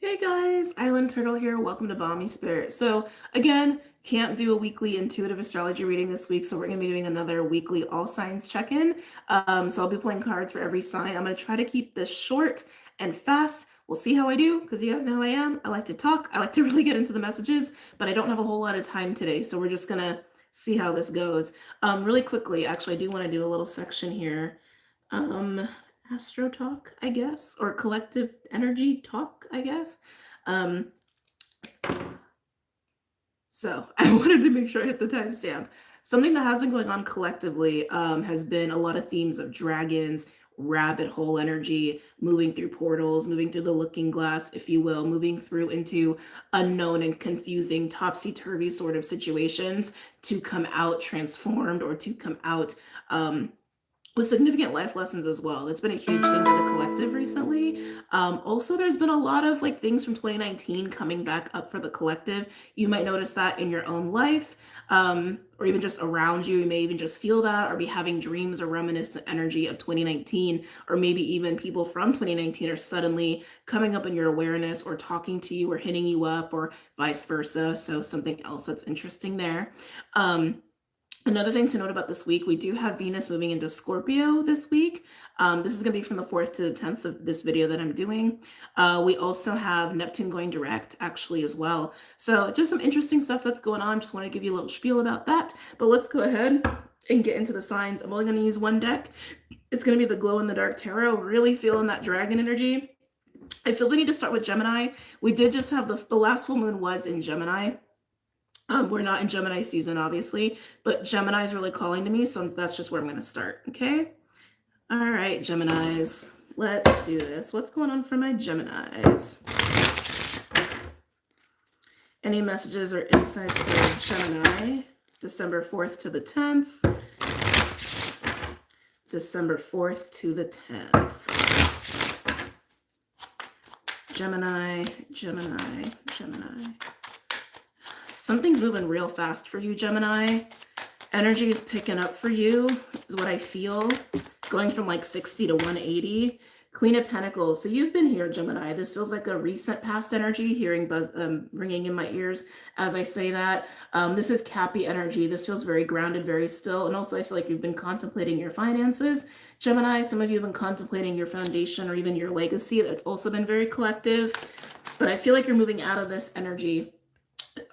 Hey guys, Island Turtle here. Welcome to BOMISpirit. So again, can't do a weekly intuitive astrology reading this week, so we're going to be doing another weekly all signs check-in. So I'll be playing cards for every sign. I'm going to try to keep this short and fast. We'll see how I do, because you guys know how I am. I like to talk. I like to really get into the messages, but I don't have a whole lot of time today, so we're just going to see how this goes. Really quickly, actually, I do want to do a little section here. Astrotalk, I guess, or collective energy talk, I guess. So I wanted to make sure I hit the timestamp. Something that has been going on collectively has been a lot of themes of dragons, rabbit hole energy, moving through portals, moving through the looking glass, if you will, moving through into unknown and confusing topsy-turvy sort of situations to come out transformed or to come out with significant life lessons as well. That's been a huge thing for the collective recently. Also, there's been a lot of like things from 2019 coming back up for the collective. You might notice that in your own life, or even just around you. You may even just feel that or be having dreams or reminiscent energy of 2019, or maybe even people from 2019 are suddenly coming up in your awareness or talking to you or hitting you up or vice versa. So something else that's interesting there. Another thing to note about this week, we do have Venus moving into Scorpio this week. This is going to be from the 4th to the 10th of this video that I'm doing. We also have Neptune going direct actually as well. So just some interesting stuff that's going on. Just want to give you a little spiel about that. But let's go ahead and get into the signs. I'm only going to use one deck. It's going to be the Glow in the Dark Tarot. Really feeling that dragon energy. I feel the need to start with Gemini. We did just have the last full moon was in Gemini. We're not in Gemini season, obviously, but Gemini is really calling to me, so that's just where I'm going to start, okay? All right, Geminis, let's do this. What's going on for my Geminis? Any messages or insights for Gemini? December 4th to the 10th. December 4th to the 10th. Gemini, Gemini, Gemini. Something's moving real fast for you, Gemini. Energy is picking up for you, is what I feel. Going from like 60 to 180. Queen of Pentacles. So you've been here, Gemini. This feels like a recent past energy, hearing buzz ringing in my ears as I say that. This is Cappy energy. This feels very grounded, very still. And also I feel like you've been contemplating your finances. Gemini, some of you have been contemplating your foundation or even your legacy. That's also been very collective. But I feel like you're moving out of this energy.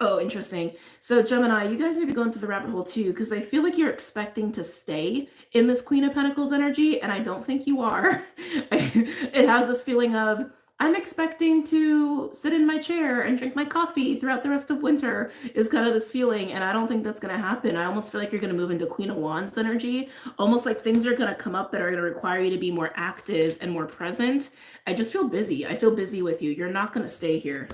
Oh, interesting. So Gemini, you guys may be going through the rabbit hole too, because I feel like you're expecting to stay in this Queen of Pentacles energy, and I don't think you are. It has this feeling of, I'm expecting to sit in my chair and drink my coffee throughout the rest of winter, is kind of this feeling, and I don't think that's going to happen. I almost feel like you're going to move into Queen of Wands energy, almost like things are going to come up that are going to require you to be more active and more present. I just feel busy. I feel busy with you. You're not going to stay here.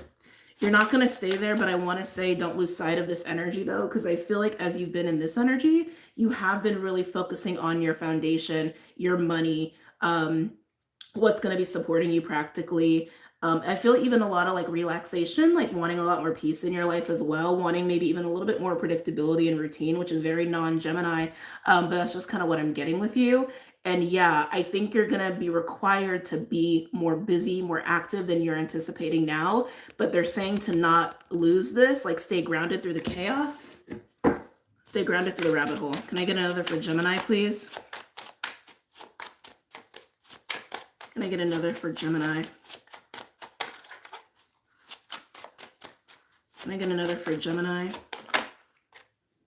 You're not going to stay there, but I want to say don't lose sight of this energy though, because I feel like as you've been in this energy, you have been really focusing on your foundation, your money, what's going to be supporting you practically. I feel even a lot of like relaxation, like wanting a lot more peace in your life as well, wanting maybe even a little bit more predictability and routine, which is very non-Gemini, but that's just kind of what I'm getting with you. And yeah, I think you're going to be required to be more busy, more active than you're anticipating now. But they're saying to not lose this, like stay grounded through the chaos. Stay grounded through the rabbit hole. Can I get another for Gemini, please? Can I get another for Gemini? Can I get another for Gemini?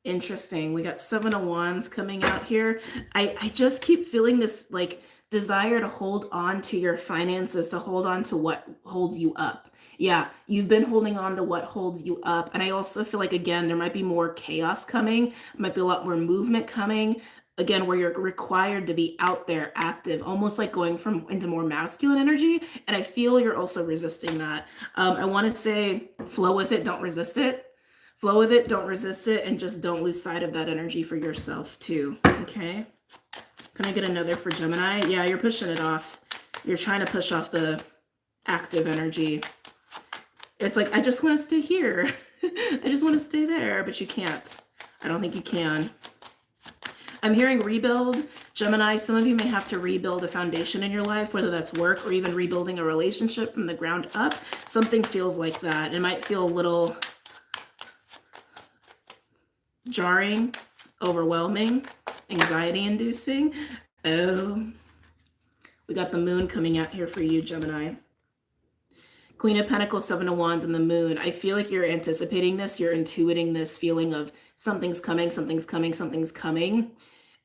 Interesting. We got 7 of Wands coming out here. I just keep feeling this like desire to hold on to your finances, to hold on to what holds you up. Yeah, you've been holding on to what holds you up. And I also feel like, again, there might be more chaos coming. Might be a lot more movement coming. Again, where you're required to be out there active, almost like going into more masculine energy. And I feel you're also resisting that. I want to say flow with it, don't resist it. Flow with it, don't resist it, and just don't lose sight of that energy for yourself too, okay? Can I get another for Gemini? Yeah, you're pushing it off. You're trying to push off the active energy. It's like, I just want to stay here. I just want to stay there, but you can't. I don't think you can. I'm hearing rebuild. Gemini, some of you may have to rebuild a foundation in your life, whether that's work or even rebuilding a relationship from the ground up. Something feels like that. It might feel a little jarring, overwhelming, anxiety-inducing. Oh, we got the moon coming out here for you, Gemini. Queen of Pentacles, Seven of Wands, and the moon. I feel like you're anticipating this. You're intuiting this feeling of something's coming, something's coming, something's coming.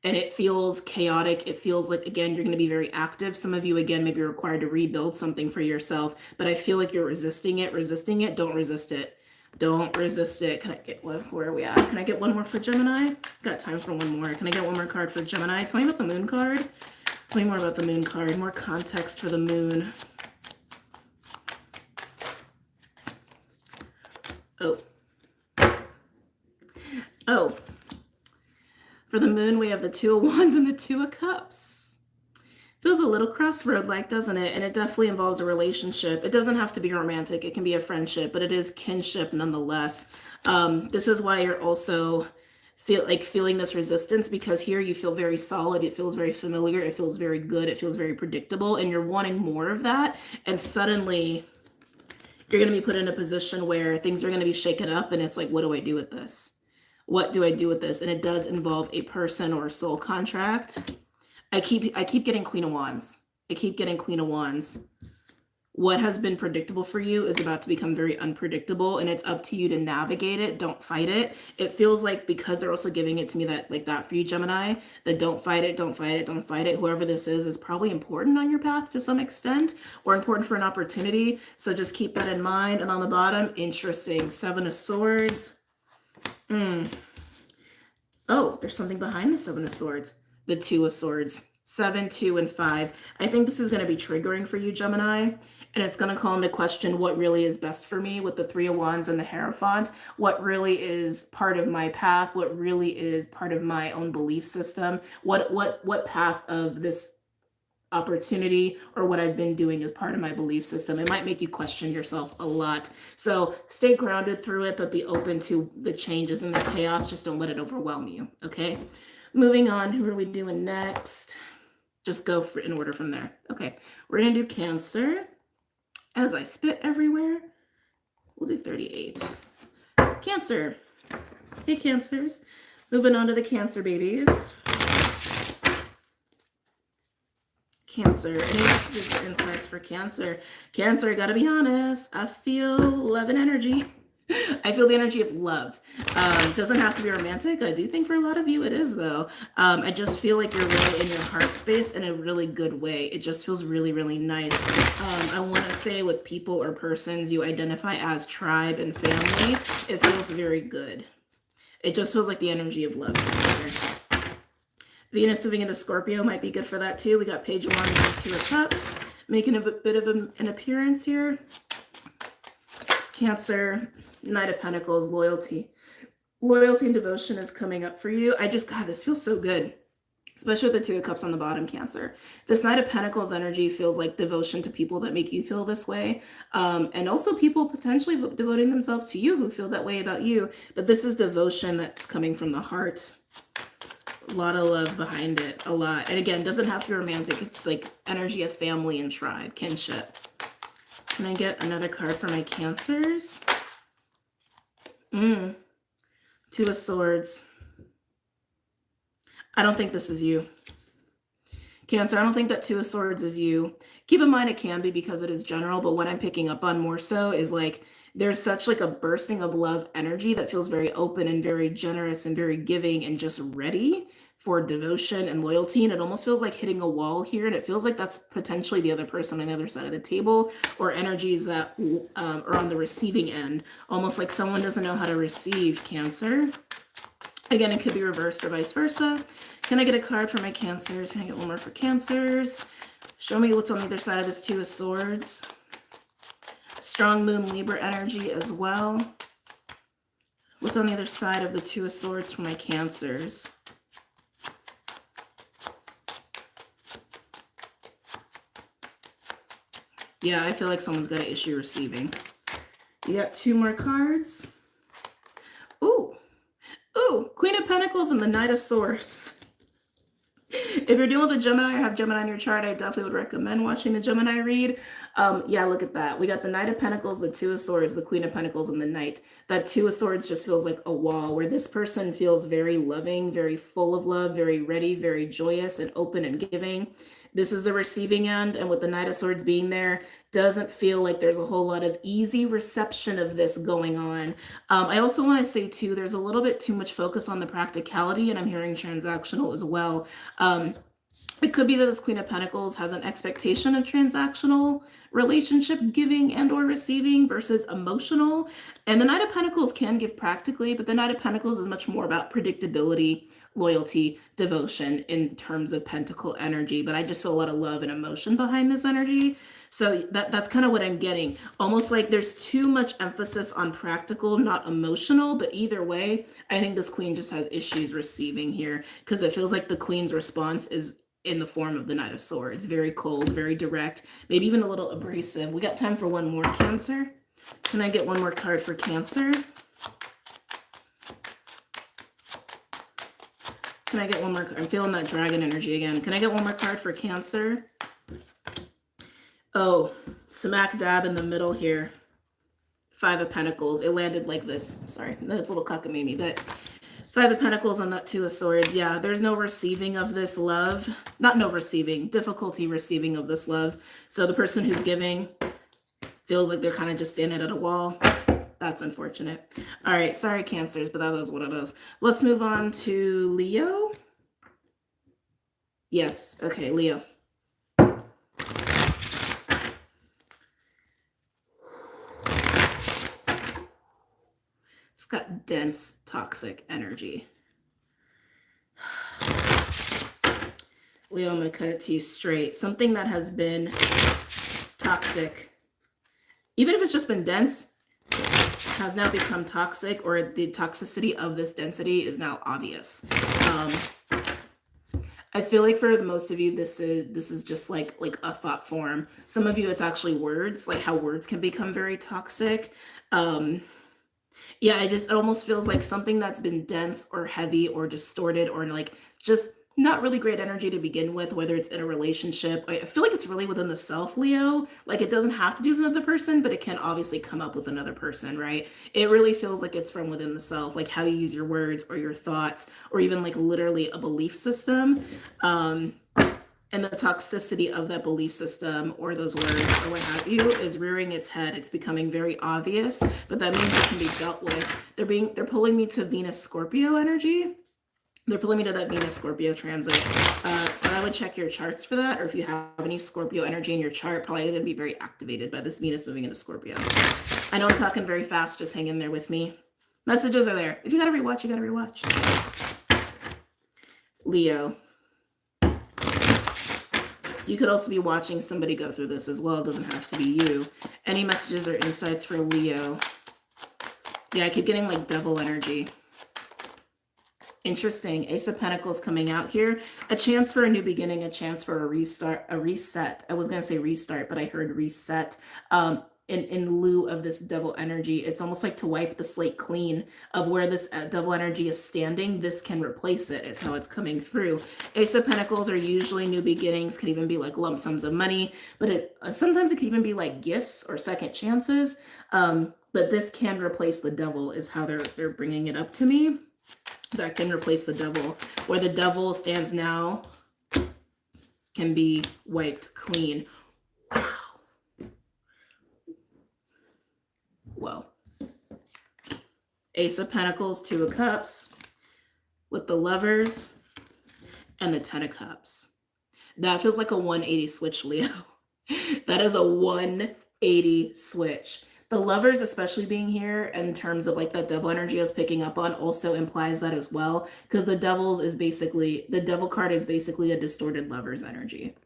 And it feels chaotic. It feels like, again, you're going to be very active. Some of you, again, may be required to rebuild something for yourself. But I feel like you're resisting it. Resisting it. Don't resist it. Don't resist it. Can I get one? Where are we at? Can I get one more for Gemini? Got time for one more. Can I get one more card for Gemini? Tell me about the moon card. Tell me more about the moon card. More context for the moon. Oh. For the moon, we have the Two of Wands and the Two of Cups. Feels a little crossroad-like, doesn't it? And it definitely involves a relationship. It doesn't have to be romantic. It can be a friendship, but it is kinship nonetheless. This is why you're also feeling this resistance, because here you feel very solid. It feels very familiar. It feels very good. It feels very predictable. And you're wanting more of that. And suddenly you're going to be put in a position where things are going to be shaken up. And it's like, what do I do with this? What do I do with this? And it does involve a person or a soul contract. I keep getting Queen of Wands. I keep getting Queen of Wands. What has been predictable for you is about to become very unpredictable, and it's up to you to navigate it. Don't fight it. It feels like, because they're also giving it to me that like that for you, Gemini, that don't fight it, don't fight it, don't fight it. Whoever this is probably important on your path to some extent, or important for an opportunity. So just keep that in mind. And on the bottom, interesting, Seven of Swords. Oh, there's something behind the Seven of Swords. The Two of Swords. 7, 2, and 5. I think this is going to be triggering for you, Gemini. And it's going to call into question what really is best for me with the Three of Wands and the Hierophant. What really is part of my path. What really is part of my own belief system. What path of this opportunity or what I've been doing is part of my belief system. It might make you question yourself a lot. So stay grounded through it, but be open to the changes and the chaos. Just don't let it overwhelm you. Okay. Moving on. Who are we doing next? Just go in order from there. Okay. We're going to do Cancer. As I spit everywhere, we'll do 38. Cancer. Hey, Cancers. Moving on to the Cancer babies. Cancer. Any messages or insights for Cancer? Cancer, I gotta be honest. I feel love and energy. I feel the energy of love. It doesn't have to be romantic. I do think for a lot of you it is, though. I just feel like you're really in your heart space in a really good way. It just feels really, really nice. I want to say with people or persons you identify as tribe and family, it feels very good. It just feels like the energy of love. Venus moving into Scorpio might be good for that too. We got Page of Wands and Two of Cups making a bit of an appearance here. Cancer, Knight of Pentacles, loyalty. Loyalty and devotion is coming up for you. God, this feels so good. Especially with the Two of Cups on the bottom, Cancer. This Knight of Pentacles energy feels like devotion to people that make you feel this way. And also people potentially devoting themselves to you who feel that way about you. But this is devotion that's coming from the heart. A lot of love behind it, a lot. And again, doesn't have to be romantic. It's like energy of family and tribe, kinship. Can I get another card for my Cancers? Two of Swords. I don't think this is you. Cancer, I don't think that Two of Swords is you. Keep in mind it can be because it is general, but what I'm picking up on more so is like there's such like a bursting of love energy that feels very open and very generous and very giving and just ready for devotion and loyalty. And it almost feels like hitting a wall here. And it feels like that's potentially the other person on the other side of the table, or energies that are on the receiving end. Almost like someone doesn't know how to receive, Cancer. Again, it could be reversed or vice versa. Can I get a card for my Cancers? Can I get one more for Cancers? Show me what's on the other side of this Two of Swords. Strong Moon Libra energy as well. What's on the other side of the Two of Swords for my Cancers? Yeah, I feel like someone's got an issue receiving. You got two more cards. Ooh, Queen of Pentacles and the Knight of Swords. If you're dealing with a Gemini or have Gemini in your chart, I definitely would recommend watching the Gemini read. Yeah, look at that. We got the Knight of Pentacles, the Two of Swords, the Queen of Pentacles, and the Knight. That Two of Swords just feels like a wall where this person feels very loving, very full of love, very ready, very joyous and open and giving. This is the receiving end, and with the Knight of Swords being there, doesn't feel like there's a whole lot of easy reception of this going on. I also want to say too, there's a little bit too much focus on the practicality, and I'm hearing transactional as well. It could be that this Queen of Pentacles has an expectation of transactional relationship giving and or receiving versus emotional. And the Knight of Pentacles can give practically, but the Knight of Pentacles is much more about predictability, loyalty, devotion in terms of pentacle energy. But I just feel a lot of love and emotion behind this energy. So that's kind of what I'm getting. Almost like there's too much emphasis on practical, not emotional. But either way, I think this queen just has issues receiving here because it feels like the queen's response is in the form of the Knight of Swords. Very cold, very direct, maybe even a little abrasive. We got time for one more, Cancer. Can I get one more card for Cancer? Can I get one more? I'm feeling that dragon energy again. Can I get one more card for Cancer? Oh, smack dab in the middle here. Five of Pentacles. It landed like this. Sorry, that's a little cockamamie, but Five of Pentacles on that Two of Swords. Yeah, there's no receiving of this love. Not no receiving, difficulty receiving of this love. So the person who's giving feels like they're kind of just standing at a wall. That's unfortunate. All right, sorry, Cancers, but that is what it is. Let's move on to Leo. Yes, okay, Leo. It's got dense, toxic energy. Leo, I'm going to cut it to you straight. Something that has been toxic, even if it's just been dense, has now become toxic, or the toxicity of this density is now obvious. I feel like for most of you, this is just like a thought form. Some of you, it's actually words, like how words can become very toxic. Yeah, it almost feels like something that's been dense or heavy or distorted or like just not really great energy to begin with, whether it's in a relationship. I feel like it's really within the self, Leo. Like it doesn't have to do with another person, but it can obviously come up with another person, right? It really feels like it's from within the self, like how you use your words or your thoughts, or even like literally a belief system. And the toxicity of that belief system or those words or what have you is rearing its head. It's becoming very obvious, but that means it can be dealt with. They're pulling me to Venus Scorpio energy. They're pulling me to that Venus Scorpio transit. So I would check your charts for that, or if you have any Scorpio energy in your chart, probably going to be very activated by this Venus moving into Scorpio. I know I'm talking very fast, just hang in there with me. Messages are there. If you got to rewatch, you got to rewatch. Leo. You could also be watching somebody go through this as well. It doesn't have to be you. Any messages or insights for Leo? Yeah, I keep getting like devil energy. Interesting. Ace of Pentacles coming out here. A chance for a new beginning, a chance for a restart, a reset. I was going to say restart, but I heard reset. In lieu of this devil energy, it's almost like to wipe the slate clean of where this devil energy is standing. This can replace it, is how it's coming through. Ace of Pentacles are usually new beginnings, can even be like lump sums of money, but sometimes it can even be like gifts or second chances. But this can replace the devil, is how they're bringing it up to me. That can replace the devil. Where the devil stands now can be wiped clean. Wow. Whoa. Ace of Pentacles, Two of Cups, with the Lovers and the Ten of Cups. That feels like a 180 switch, Leo. That is a 180 switch. The Lovers, especially being here in terms of like that devil energy I was picking up on, also implies that as well, because the devil card is basically a distorted Lovers energy.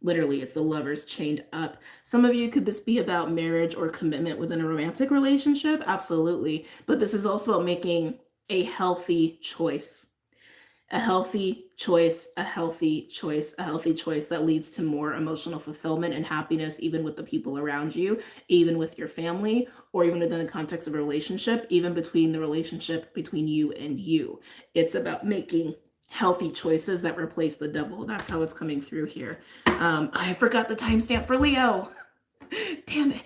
Literally, it's the Lovers chained up. Some of you, could this be about marriage or commitment within a romantic relationship? Absolutely. But this is also about making a healthy choice. A healthy choice, a healthy choice, a healthy choice that leads to more emotional fulfillment and happiness, even with the people around you, even with your family, or even within the context of a relationship, even between the relationship between you and you. It's about making healthy choices that replace the devil. That's how it's coming through here. I forgot the timestamp for Leo. Damn it.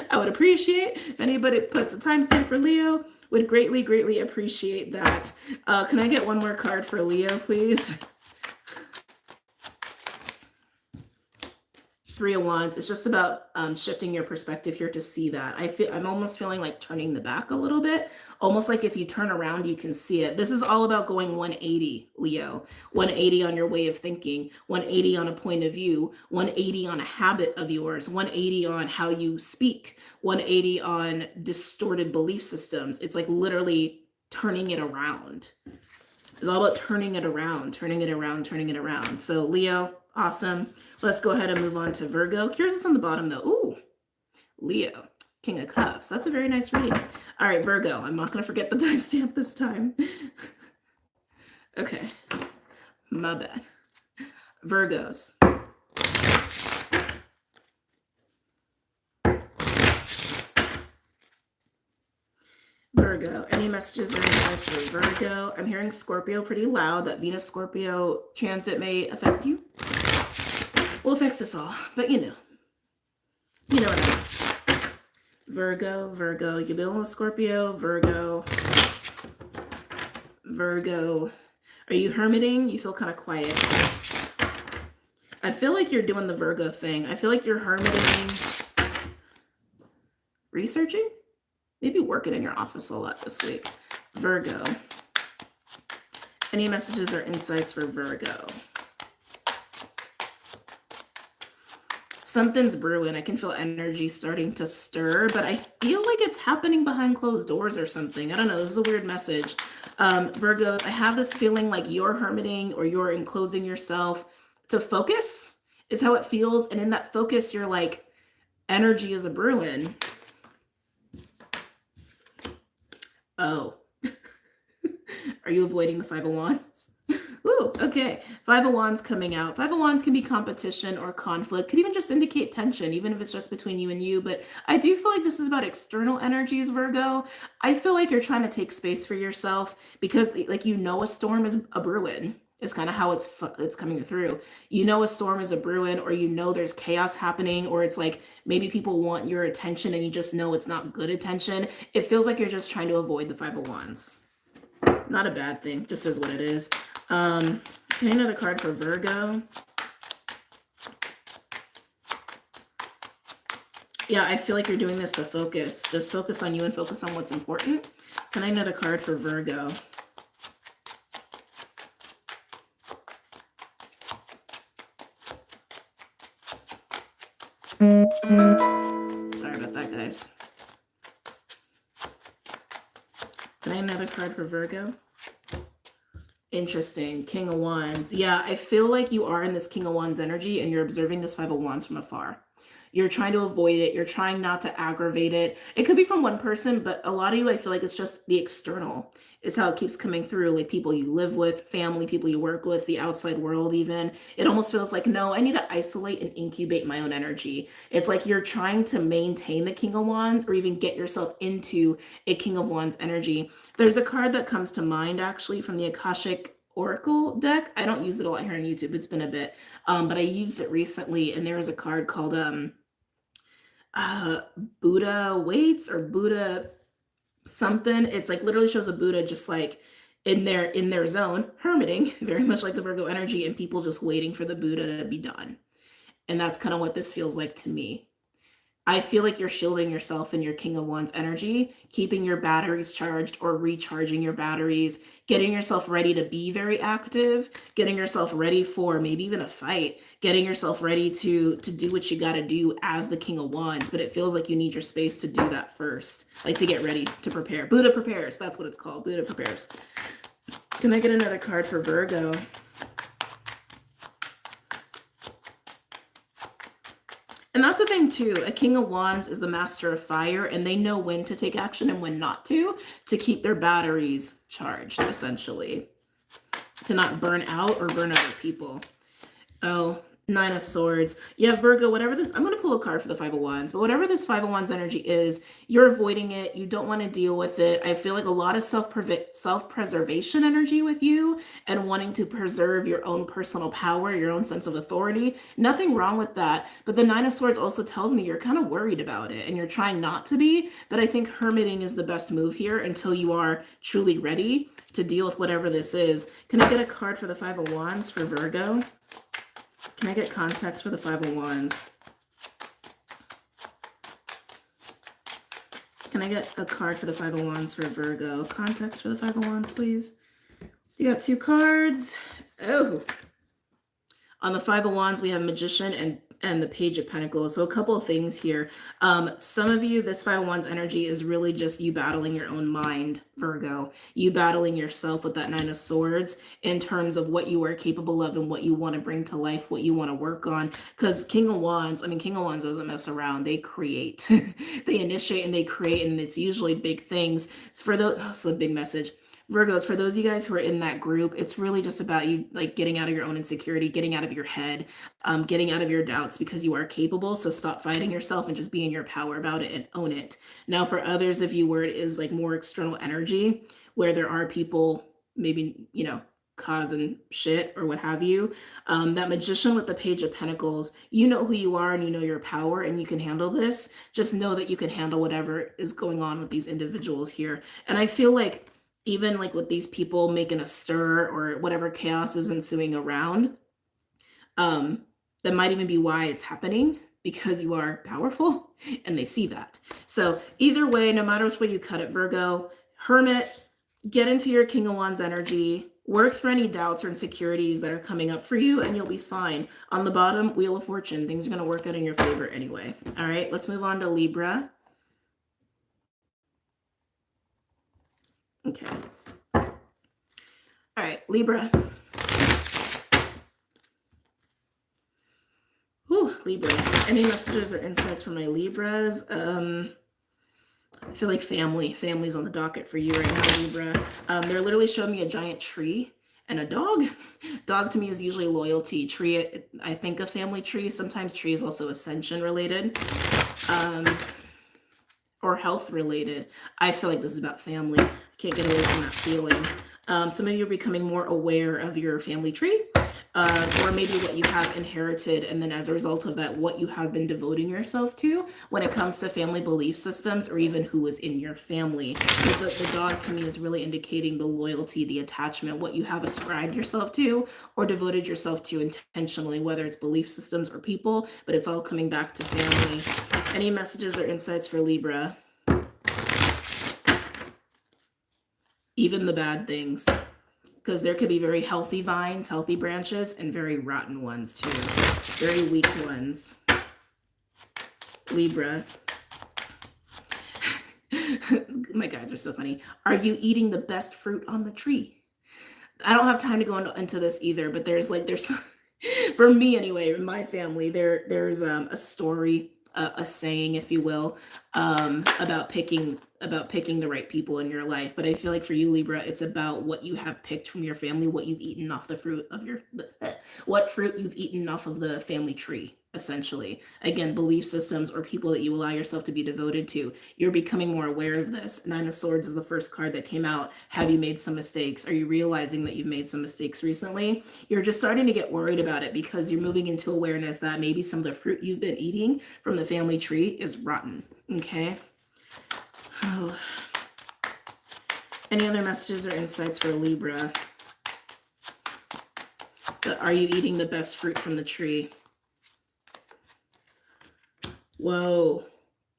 I would appreciate if anybody puts a timestamp for Leo. Would greatly, greatly appreciate that. Can I get one more card for Leo, please? Three of Wands. It's just about shifting your perspective here to see that. I'm almost feeling like turning the back a little bit. Almost like if you turn around, you can see it. This is all about going 180, Leo. 180 on your way of thinking, 180 on a point of view, 180 on a habit of yours, 180 on how you speak, 180 on distorted belief systems. It's like literally turning it around. It's all about turning it around, turning it around, turning it around. So Leo, awesome. Let's go ahead and move on to Virgo. Here's this on the bottom though. Ooh, Leo, King of Cups. That's a very nice reading. All right, Virgo. I'm not going to forget the timestamp this time. Okay, my bad. Virgos. Virgo, any messages or insights for Virgo? I'm hearing Scorpio pretty loud. That Venus Scorpio transit may affect you. Well, affects us all, but you know what I mean. Virgo, you're dealing with Scorpio, Virgo. Are you hermiting? You feel kind of quiet. I feel like you're doing the Virgo thing. I feel like you're hermiting, researching, maybe working in your office a lot this week. Virgo, any messages or insights for Virgo? Something's brewing. I can feel energy starting to stir, but I feel like it's happening behind closed doors or something. I don't know. This is a weird message. Virgos, I have this feeling like you're hermiting or you're enclosing yourself to focus is how it feels. And in that focus, you're like, energy is a brewing. Oh, are you avoiding the Five of Wands? Ooh, okay. Five of Wands coming out. Five of Wands can be competition or conflict. Could even just indicate tension, even if it's just between you and you. But I do feel like this is about external energies, Virgo. I feel like you're trying to take space for yourself because, like, a storm is a brewing. It's kind of how it's coming through. A storm is a brewing, or there's chaos happening, or it's like maybe people want your attention and you just know it's not good attention. It feels like you're just trying to avoid the Five of Wands. Not a bad thing, just is what it is. Okay, another card for Virgo. Yeah, I feel like you're doing this to focus. Just focus on you and focus on what's important. Can I have another card for Virgo? Sorry about that, guys. Can I have another card for Virgo? Interesting. King of Wands. Yeah, I feel like you are in this King of Wands energy and you're observing this Five of Wands from afar. You're trying to avoid it. You're trying not to aggravate it. It could be from one person, but a lot of you, I feel like it's just the external. It's how it keeps coming through, like people you live with, family, people you work with, the outside world even. It almost feels like, no, I need to isolate and incubate my own energy. It's like you're trying to maintain the King of Wands or even get yourself into a King of Wands energy. There's a card that comes to mind actually from the Akashic Oracle deck. I don't use it a lot here on YouTube. It's been a bit, but I used it recently, and there was a card called Buddha waits or Buddha something. It's like literally shows a Buddha just like in their zone, hermiting, very much like the Virgo energy, and people just waiting for the Buddha to be done. And that's kind of what this feels like to me. I feel like you're shielding yourself in your King of Wands energy, keeping your batteries charged or recharging your batteries, getting yourself ready to be very active, getting yourself ready for maybe even a fight, getting yourself ready to do what you got to do as the King of Wands. But it feels like you need your space to do that first, like to get ready to prepare. Buddha prepares. That's what it's called. Buddha prepares. Can I get another card for Virgo? And that's the thing too, a King of Wands is the master of fire, and they know when to take action and when not to keep their batteries charged, essentially, to not burn out or burn other people. Oh, Nine of Swords. Yeah, Virgo, whatever this, I'm going to pull a card for the Five of Wands, but whatever this Five of Wands energy is, you're avoiding it. You don't want to deal with it. I feel like a lot of self-preservation energy with you and wanting to preserve your own personal power, your own sense of authority. Nothing wrong with that. But the Nine of Swords also tells me you're kind of worried about it and you're trying not to be. But I think hermiting is the best move here until you are truly ready to deal with whatever this is. Can I get a card for the Five of Wands for Virgo? Can I get context for the Five of Wands? Can I get a card for the Five of Wands for Virgo? Context for the Five of Wands, please. You got two cards. Oh. On the Five of Wands, we have Magician and the Page of Pentacles. So a couple of things here. Some of you, this Five of Wands energy is really just you battling your own mind, Virgo. You battling yourself with that Nine of Swords in terms of what you are capable of and what you want to bring to life, what you want to work on. Because King of Wands doesn't mess around. They create. They initiate and they create, and it's usually big things. For those, so a big message. Virgos, for those of you guys who are in that group, it's really just about you like getting out of your own insecurity, getting out of your head, getting out of your doubts because you are capable. So stop fighting yourself and just be in your power about it and own it. Now, for others of you where it is like more external energy, where there are people maybe, causing shit or what have you, that Magician with the Page of Pentacles, you know who you are and you know your power and you can handle this. Just know that you can handle whatever is going on with these individuals here. And I feel like even like with these people making a stir or whatever chaos is ensuing around, that might even be why it's happening, because you are powerful and they see that. So either way, no matter which way you cut it, Virgo, hermit, get into your King of Wands energy, work through any doubts or insecurities that are coming up for you, and you'll be fine. On the bottom, Wheel of Fortune, things are going to work out in your favor anyway. All right, let's move on to Libra. Okay. All right, Libra. Ooh, Libra. Any messages or insights for my Libras? I feel like family's on the docket for you right now, Libra. They're literally showing me a giant tree and a dog. Dog to me is usually loyalty. Tree, I think a family tree. Sometimes tree is also ascension related. Or health related. I feel like this is about family. I can't get away from that feeling. Some of you are becoming more aware of your family tree, or maybe what you have inherited, and then as a result of that, what you have been devoting yourself to when it comes to family belief systems, or even who is in your family. The dog to me is really indicating the loyalty, the attachment, what you have ascribed yourself to or devoted yourself to intentionally, whether it's belief systems or people, but it's all coming back to family. Any messages or insights for Libra? Even the bad things, because there could be very healthy vines, healthy branches, and very rotten ones too, very weak ones. Libra. My guys are so funny. Are you eating the best fruit on the tree? I don't have time to go into this either, but there's for me anyway, in my family, there's a story, a saying, if you will, about picking the right people in your life. But I feel like for you, Libra, it's about what you have picked from your family, what you've eaten off the fruit of what fruit you've eaten off of the family tree, essentially. Again, belief systems or people that you allow yourself to be devoted to. You're becoming more aware of this. Nine of Swords is the first card that came out. Have you made some mistakes? Are you realizing that you've made some mistakes recently? You're just starting to get worried about it because you're moving into awareness that maybe some of the fruit you've been eating from the family tree is rotten. Okay. Oh. Any other messages or insights for Libra? Are you eating the best fruit from the tree? Whoa.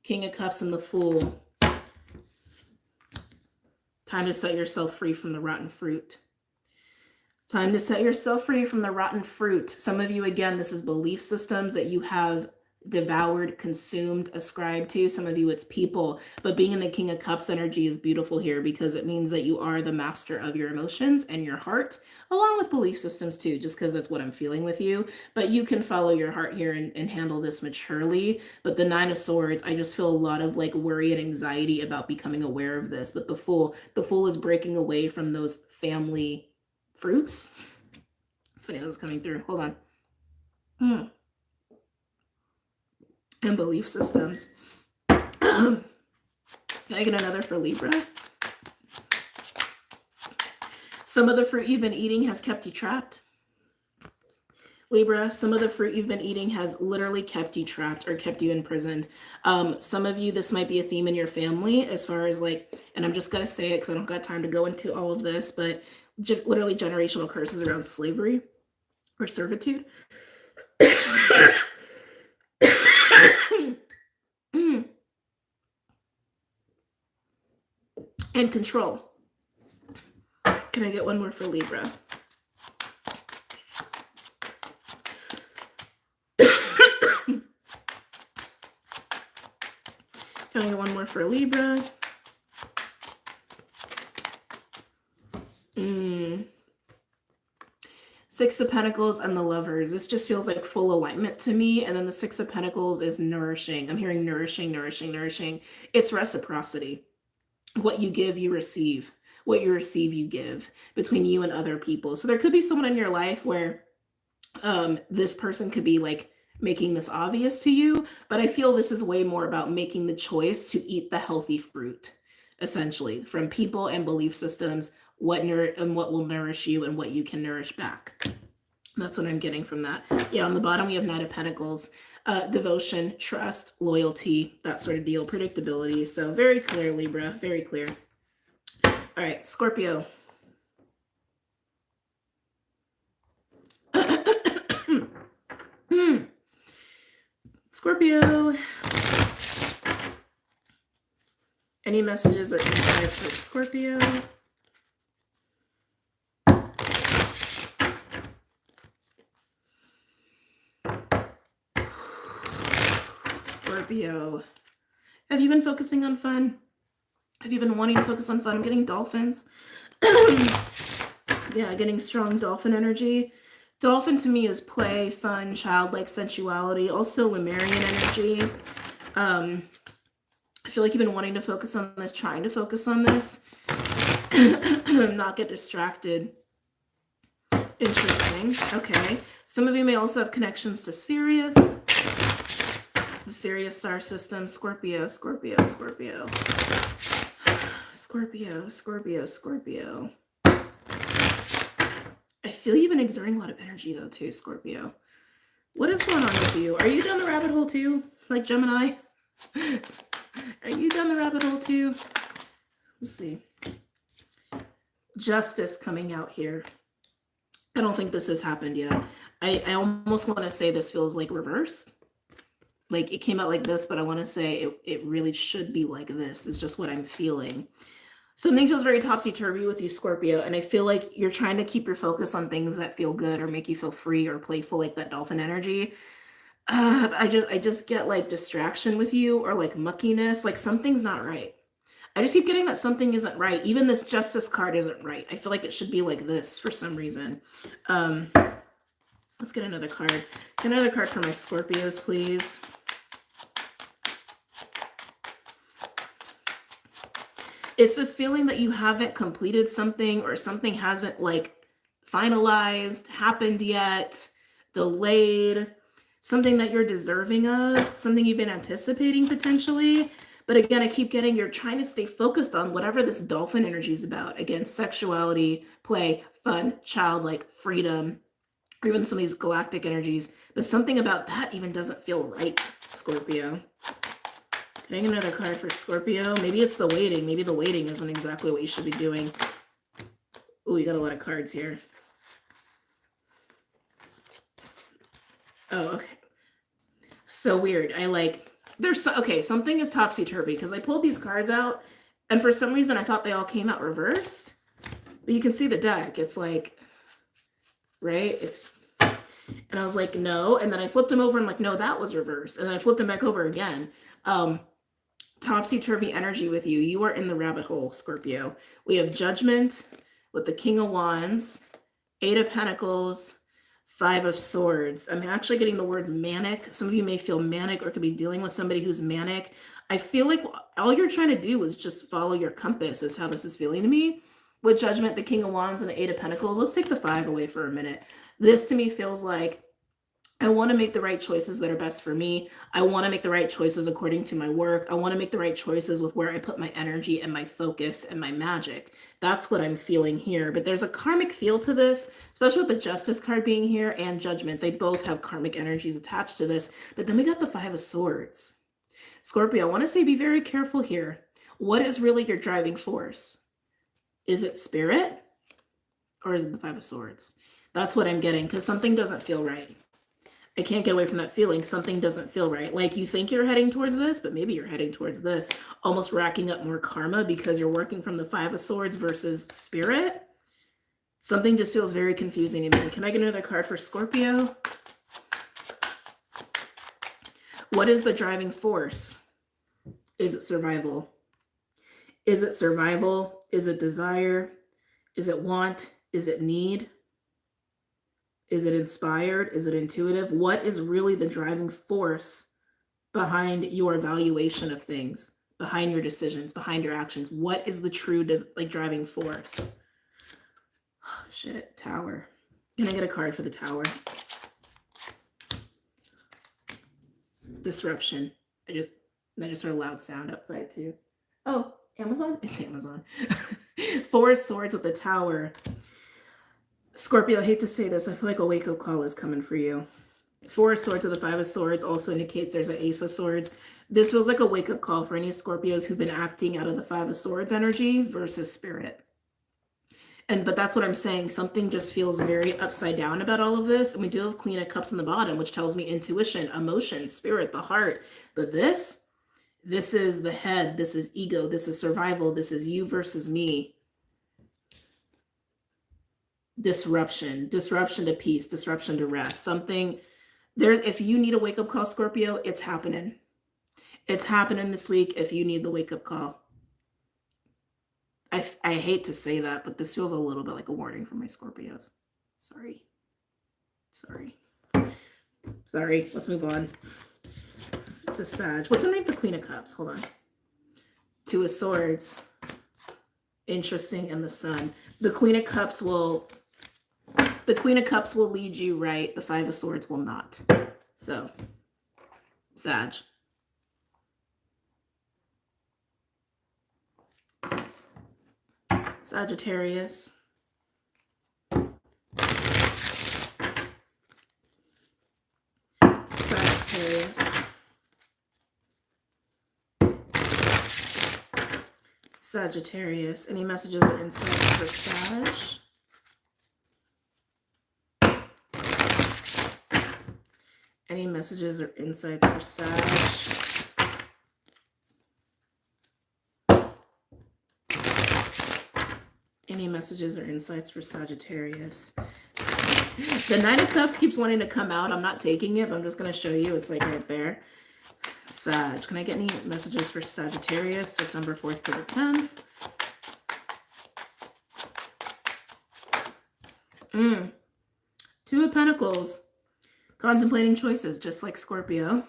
King of Cups and the Fool. Time to set yourself free from the rotten fruit. Time to set yourself free from the rotten fruit. Some of you, again, this is belief systems that you have devoured, consumed, ascribed to. Some of you it's people, but being in the King of Cups energy is beautiful here because it means that you are the master of your emotions and your heart, along with belief systems too, just because that's what I'm feeling with you. But you can follow your heart here and handle this maturely. But the Nine of Swords, I just feel a lot of like worry and anxiety about becoming aware of this. But the Fool is breaking away from those family fruits. It's funny, that's coming through. Hold on. And belief systems. Can I get another for Libra? Some of the fruit you've been eating has kept you trapped. Libra, some of the fruit you've been eating has literally kept you trapped or kept you imprisoned. Some of you, this might be a theme in your family as far as like, and I'm just going to say it because I don't got time to go into all of this, but literally generational curses around slavery or servitude. And control. Can I get one more for Libra? Can I get one more for Libra? Six of Pentacles and the Lovers. This just feels like full alignment to me. And then the Six of Pentacles is nourishing. I'm hearing nourishing, nourishing, nourishing. It's reciprocity. What you give, you receive. What you receive, you give between you and other people. So there could be someone in your life where this person could be like making this obvious to you, but I feel this is way more about making the choice to eat the healthy fruit, essentially, from people and belief systems, what will nourish you and what you can nourish back. That's what I'm getting from that. Yeah, on the bottom we have Knight of Pentacles, devotion, trust, loyalty, that sort of deal, predictability. So very clear, Libra, very clear. All right, Scorpio. Scorpio. Any messages or insights for Scorpio? Scorpio. Have you been focusing on fun? Have you been wanting to focus on fun? I'm getting dolphins. Yeah, getting strong dolphin energy. Dolphin to me is play, fun, childlike sensuality, also Lemurian energy. I feel like you've been wanting to focus on this, trying to focus on this, not get distracted. Interesting. Okay. Some of you may also have connections to Sirius, the Sirius star system. Scorpio, Scorpio, Scorpio. Scorpio, Scorpio, Scorpio. I feel you've been exerting a lot of energy though too, Scorpio. What is going on with you? Are you down the rabbit hole too? Like Gemini? Are you down the rabbit hole too? Let's see. Justice coming out here. I don't think this has happened yet. I almost want to say this feels like reversed. Like it came out like this, but I want to say it really should be like this. Is just what I'm feeling. Something feels very topsy-turvy with you, Scorpio, and I feel like you're trying to keep your focus on things that feel good or make you feel free or playful, like that dolphin energy. I just get like distraction with you or like muckiness, like something's not right. I just keep getting that something isn't right. Even this Justice card isn't right. I feel like it should be like this for some reason. Let's get another card. Get another card for my Scorpios, please. It's this feeling that you haven't completed something or something hasn't like finalized, happened yet, delayed, something that you're deserving of, something you've been anticipating potentially. But again, I keep getting you're trying to stay focused on whatever this dolphin energy is about. Again, sexuality, play, fun, childlike, freedom, or even some of these galactic energies. But something about that even doesn't feel right, Scorpio. Can I get another card for Scorpio? Maybe it's the waiting. Maybe the waiting isn't exactly what you should be doing. Oh, you got a lot of cards here. Oh, okay. So weird. Okay, something is topsy-turvy because I pulled these cards out and for some reason I thought they all came out reversed. But you can see the deck. It's like, right? And I was like, no. And then I flipped them over and I'm like, no, that was reversed. And then I flipped them back over again. Topsy-turvy energy with you. You are in the rabbit hole, Scorpio. We have Judgment with the King of Wands, Eight of Pentacles, Five of Swords. I'm actually getting the word manic. Some of you may feel manic or could be dealing with somebody who's manic. I feel like all you're trying to do is just follow your compass is how this is feeling to me. With Judgment, the King of Wands, and the Eight of Pentacles. Let's take the Five away for a minute. This to me feels like I want to make the right choices that are best for me. I want to make the right choices according to my work. I want to make the right choices with where I put my energy and my focus and my magic. That's what I'm feeling here. But there's a karmic feel to this, especially with the Justice card being here and Judgment. They both have karmic energies attached to this. But then we got the Five of Swords. Scorpio, I want to say be very careful here. What is really your driving force? Is it spirit or is it the Five of Swords? That's what I'm getting, because something doesn't feel right. I can't get away from that feeling. Something doesn't feel right. Like you think you're heading towards this, but maybe you're heading towards this, almost racking up more karma because you're working from the Five of Swords versus spirit. Something just feels very confusing to me. Can I get another card for Scorpio? What is the driving force? Is it survival? Is it survival? Is it desire? Is it want? Is it need? Is it inspired? Is it intuitive? What is really the driving force behind your evaluation of things, behind your decisions, behind your actions? What is the true driving force? Oh, shit, Tower. Can I get a card for the Tower? Disruption. I just heard a loud sound outside too. Oh, Amazon? It's Amazon. Four of Swords with the Tower. Scorpio, I hate to say this. I feel like a wake-up call is coming for you. Four of Swords with the Five of Swords also indicates there's an Ace of Swords. This feels like a wake-up call for any Scorpios who've been acting out of the Five of Swords energy versus spirit. But that's what I'm saying. Something just feels very upside down about all of this. And we do have Queen of Cups on the bottom, which tells me intuition, emotion, spirit, the heart. But this is the head. This is ego. This is survival. This is you versus me. Disruption to peace, disruption to rest. Something there. If you need a wake-up call, Scorpio, it's happening. It's happening this week if you need the wake-up call. I hate to say that, but this feels a little bit like a warning for my Scorpios. Sorry. Let's move on to Sag. What's underneath the Queen of Cups? Hold on. Two of Swords. Interesting. And the Sun. The Queen of Cups will lead you right. The Five of Swords will not. So, Sag. Sagittarius. Sagittarius. Any messages or insights for Sag? Any messages or insights for Sag? Any messages or insights for Sagittarius? The Nine of Cups keeps wanting to come out. I'm not taking it, but I'm just going to show you. It's like right there. Sag. Can I get any messages for Sagittarius, December 4th to the 10th? Two of Pentacles. Contemplating choices, just like Scorpio.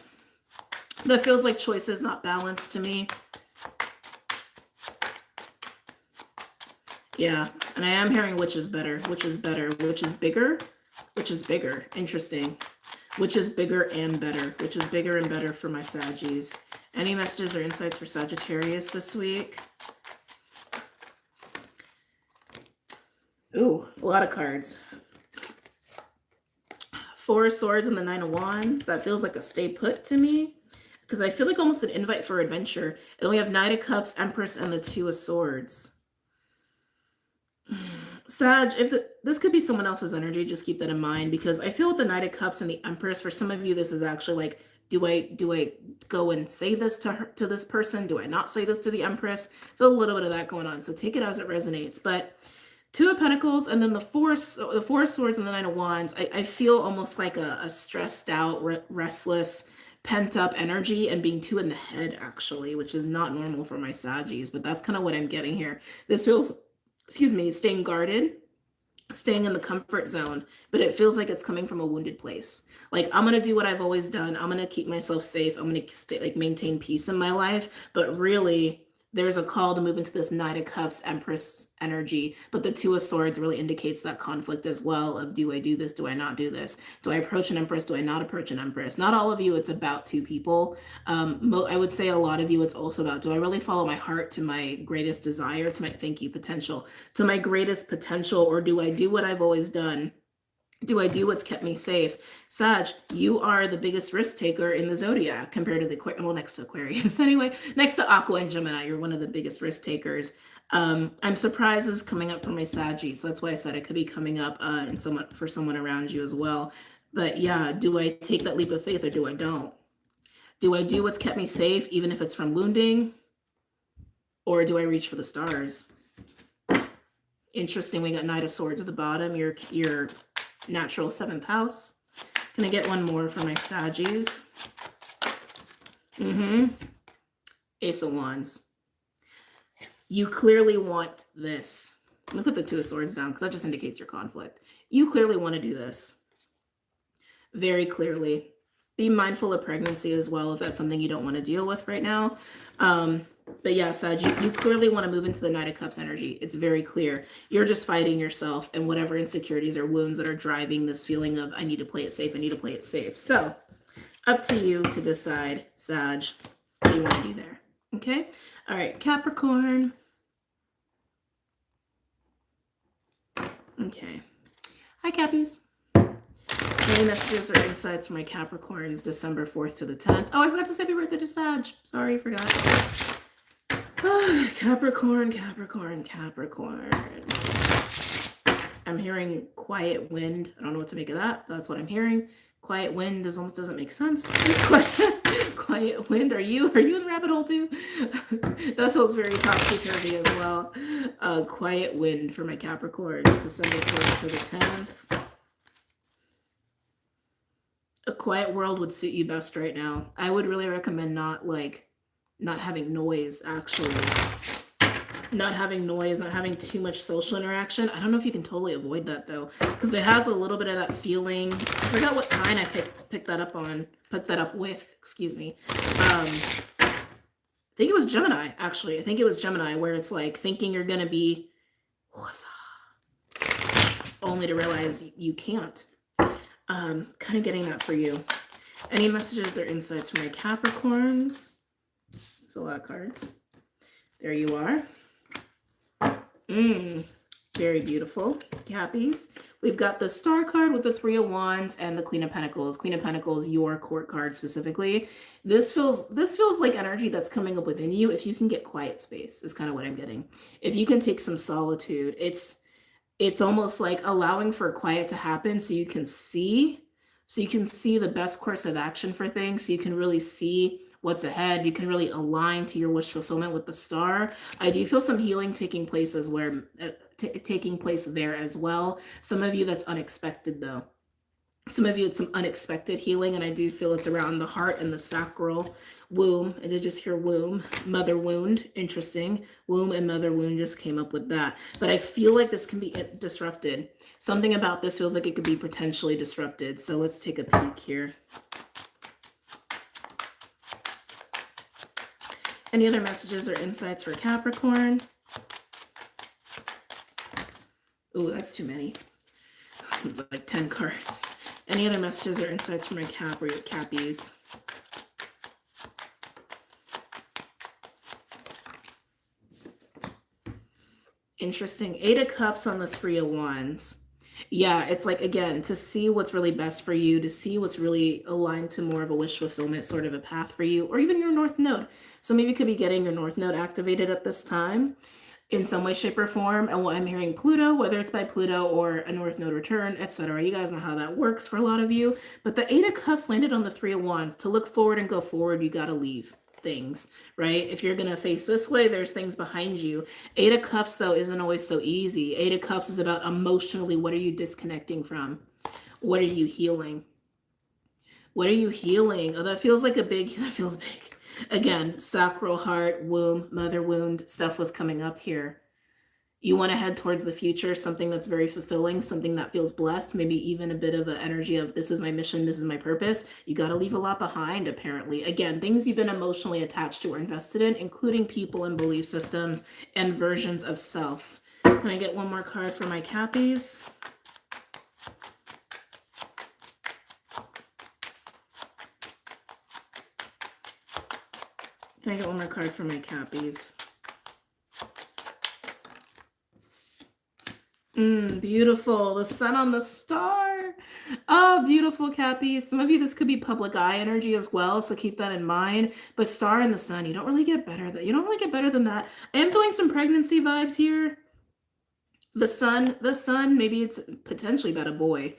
That feels like choices not balanced to me. Yeah, and I am hearing which is better, which is better, which is bigger, which is bigger. Interesting. Which is bigger and better, which is bigger and better for my Saggies. Any messages or insights for Sagittarius this week? Ooh, a lot of cards. Four of Swords and the Nine of Wands. That feels like a stay put to me, because I feel like almost an invite for adventure. And then we have Knight of Cups, Empress, and the Two of Swords. Sag, this could be someone else's energy, just keep that in mind, because I feel with the Knight of Cups and the Empress, for some of you, this is actually like, do I go and say this to this person? Do I not say this to the Empress? I feel a little bit of that going on, so take it as it resonates. But Two of Pentacles and then the Four of Swords and the Nine of Wands, I feel almost like a stressed out, restless, pent up energy, and being two in the head, actually, which is not normal for my Saggies, but that's kind of what I'm getting here. This feels, staying guarded, staying in the comfort zone, but it feels like it's coming from a wounded place. Like, I'm going to do what I've always done. I'm going to keep myself safe. I'm going to maintain peace in my life. But really, there's a call to move into this Knight of Cups, Empress energy, but the Two of Swords really indicates that conflict as well of, do I do this? Do I not do this? Do I approach an Empress? Do I not approach an Empress? Not all of you, it's about two people. I would say a lot of you, it's also about, do I really follow my heart to my greatest desire, to my, thank you, potential, to my greatest potential, or do I do what I've always done? Do I do what's kept me safe? Sag, you are the biggest risk taker in the zodiac compared to the, well, next to Aquarius anyway, next to Aqua and Gemini, you're one of the biggest risk takers. I'm surprised this is coming up for my Saggy, so that's why I said it could be coming up for someone around you as well. But yeah, do I take that leap of faith or do I don't? Do I do what's kept me safe, even if it's from wounding? Or do I reach for the stars? Interesting, we got Knight of Swords at the bottom, your natural 7th house. Can I get one more for my Saggies? Ace of Wands. You clearly want this. I'm going to put the Two of Swords down because that just indicates your conflict. You clearly want to do this. Very clearly. Be mindful of pregnancy as well if that's something you don't want to deal with right now. But yeah, Sag, you clearly want to move into the Knight of Cups energy. It's very clear. You're just fighting yourself and whatever insecurities or wounds that are driving this feeling of, I need to play it safe, I need to play it safe. So, up to you to decide, Sag, what you want to do there. Okay? All right, Capricorn. Okay. Hi, Cappies. Any messages or insights for my Capricorns December 4th to the 10th? Oh, I forgot to say happy birthday to Sag. Sorry, forgot. Oh, Capricorn, Capricorn, Capricorn. I'm hearing quiet wind. I don't know what to make of that. That's what I'm hearing. Quiet wind almost doesn't make sense. Quiet wind. Are you in the rabbit hole too? That feels very topsy-turvy as well. Quiet wind for my Capricorns December 4th to the 10th. A quiet world would suit you best right now. I would really recommend not having noise, actually. Not having noise, not having too much social interaction. I don't know if you can totally avoid that though, because it has a little bit of that feeling. I forgot what sign I picked that up with, excuse me. I think it was Gemini, actually. I think it was Gemini, where it's like thinking you're gonna be only to realize you can't. Kind of getting that for you. Any messages or insights for my Capricorns? There's a lot of cards. There you are. Very beautiful. Cappies. We've got the Star card with the Three of Wands and the Queen of Pentacles. Queen of Pentacles, your court card specifically. This feels like energy that's coming up within you. If you can get quiet space is kind of what I'm getting. If you can take some solitude, it's almost like allowing for quiet to happen so you can see the best course of action for things, so you can really see what's ahead. You can really align to your wish fulfillment with the Star. I do feel some healing taking place taking place there as well. Some of you that's unexpected though. Some of you it's some unexpected healing, and I do feel it's around the heart and the sacral womb. I did just hear womb, mother wound. Interesting. Womb and mother wound just came up with that. But I feel like this can be disrupted. Something about this feels like it could be potentially disrupted. So let's take a peek here. Any other messages or insights for Capricorn? Ooh, that's too many. It's like 10 cards. Any other messages or insights for my Cappies? Interesting. 8 of Cups on the 3 of Wands. Yeah, it's like, again, to see what's really best for you, to see what's really aligned to more of a wish fulfillment, sort of a path for you, or even your North Node. Some of you could be getting your North Node activated at this time in some way, shape, or form. And what I'm hearing, Pluto, whether it's by Pluto or a North Node return, etc. You guys know how that works for a lot of you. But the 8 of Cups landed on the 3 of Wands. To look forward and go forward, you got to leave things, right? If you're going to face this way, there's things behind you. 8 of Cups, though, isn't always so easy. 8 of Cups is about emotionally, what are you disconnecting from? What are you healing? What are you healing? Oh, that feels big. Again, sacral, heart, womb, mother wound stuff was coming up here. You want to head towards the future, something that's very fulfilling, something that feels blessed, maybe even a bit of an energy of this is my mission, this is my purpose. You got to leave a lot behind, apparently. Again, things you've been emotionally attached to or invested in, including people and belief systems and versions of self. Can I get one more card for my Cappies? Can I get one more card for my Cappies? Beautiful. The sun on the star. Oh, beautiful, Cappies. Some of you, this could be public eye energy as well, so keep that in mind. But star in the sun, you don't really get better. You don't really get better than that. I am feeling some pregnancy vibes here. The sun, maybe it's potentially about a boy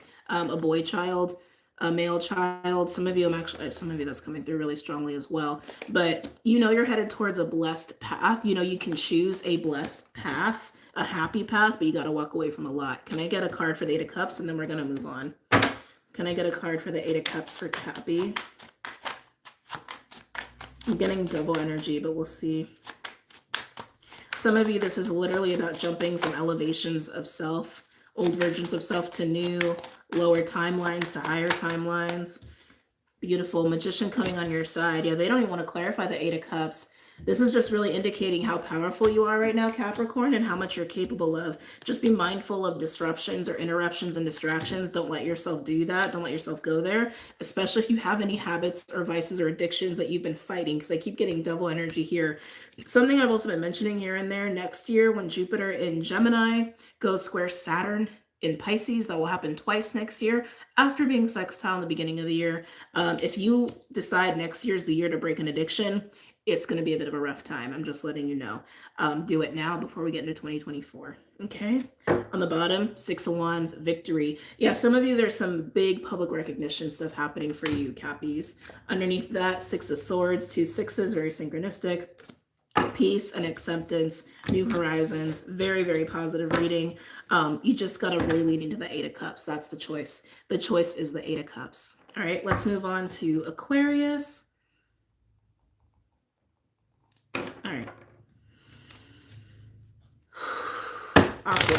child, a male child. Some of you that's coming through really strongly as well. But you know you're headed towards a blessed path. You know you can choose a blessed path, a happy path, but you got to walk away from a lot. Can I get a card for the Eight of Cups, and then we're gonna move on? Can I get a card for the Eight of Cups for Cappy? I'm getting double energy, but we'll see. Some of you, this is literally about jumping from elevations of self, old versions of self, to new, lower timelines to higher timelines. Beautiful. Magician coming on your side. Yeah, they don't even want to clarify the Eight of Cups. This is just really indicating how powerful you are right now, Capricorn, and how much you're capable of. Just be mindful of disruptions or interruptions and distractions. Don't let yourself do that. Don't let yourself go there, especially if you have any habits or vices or addictions that you've been fighting, because I keep getting double energy here. Something I've also been mentioning here and there, next year when Jupiter in Gemini goes square Saturn in Pisces, that will happen twice next year after being sextile in the beginning of the year. If you decide next year's the year to break an addiction, it's going to be a bit of a rough time. I'm just letting you know. Do it now before we get into 2024. Okay. On the bottom, Six of Wands, victory. Yeah, some of you, there's some big public recognition stuff happening for you, Cappies. Underneath that, Six of Swords, two sixes, very synchronistic. Peace and acceptance, new horizons, very, very positive reading. You just got to really lean into the Eight of Cups. That's the choice. The choice is the Eight of Cups. All right, let's move on to Aquarius. All right. Aqua.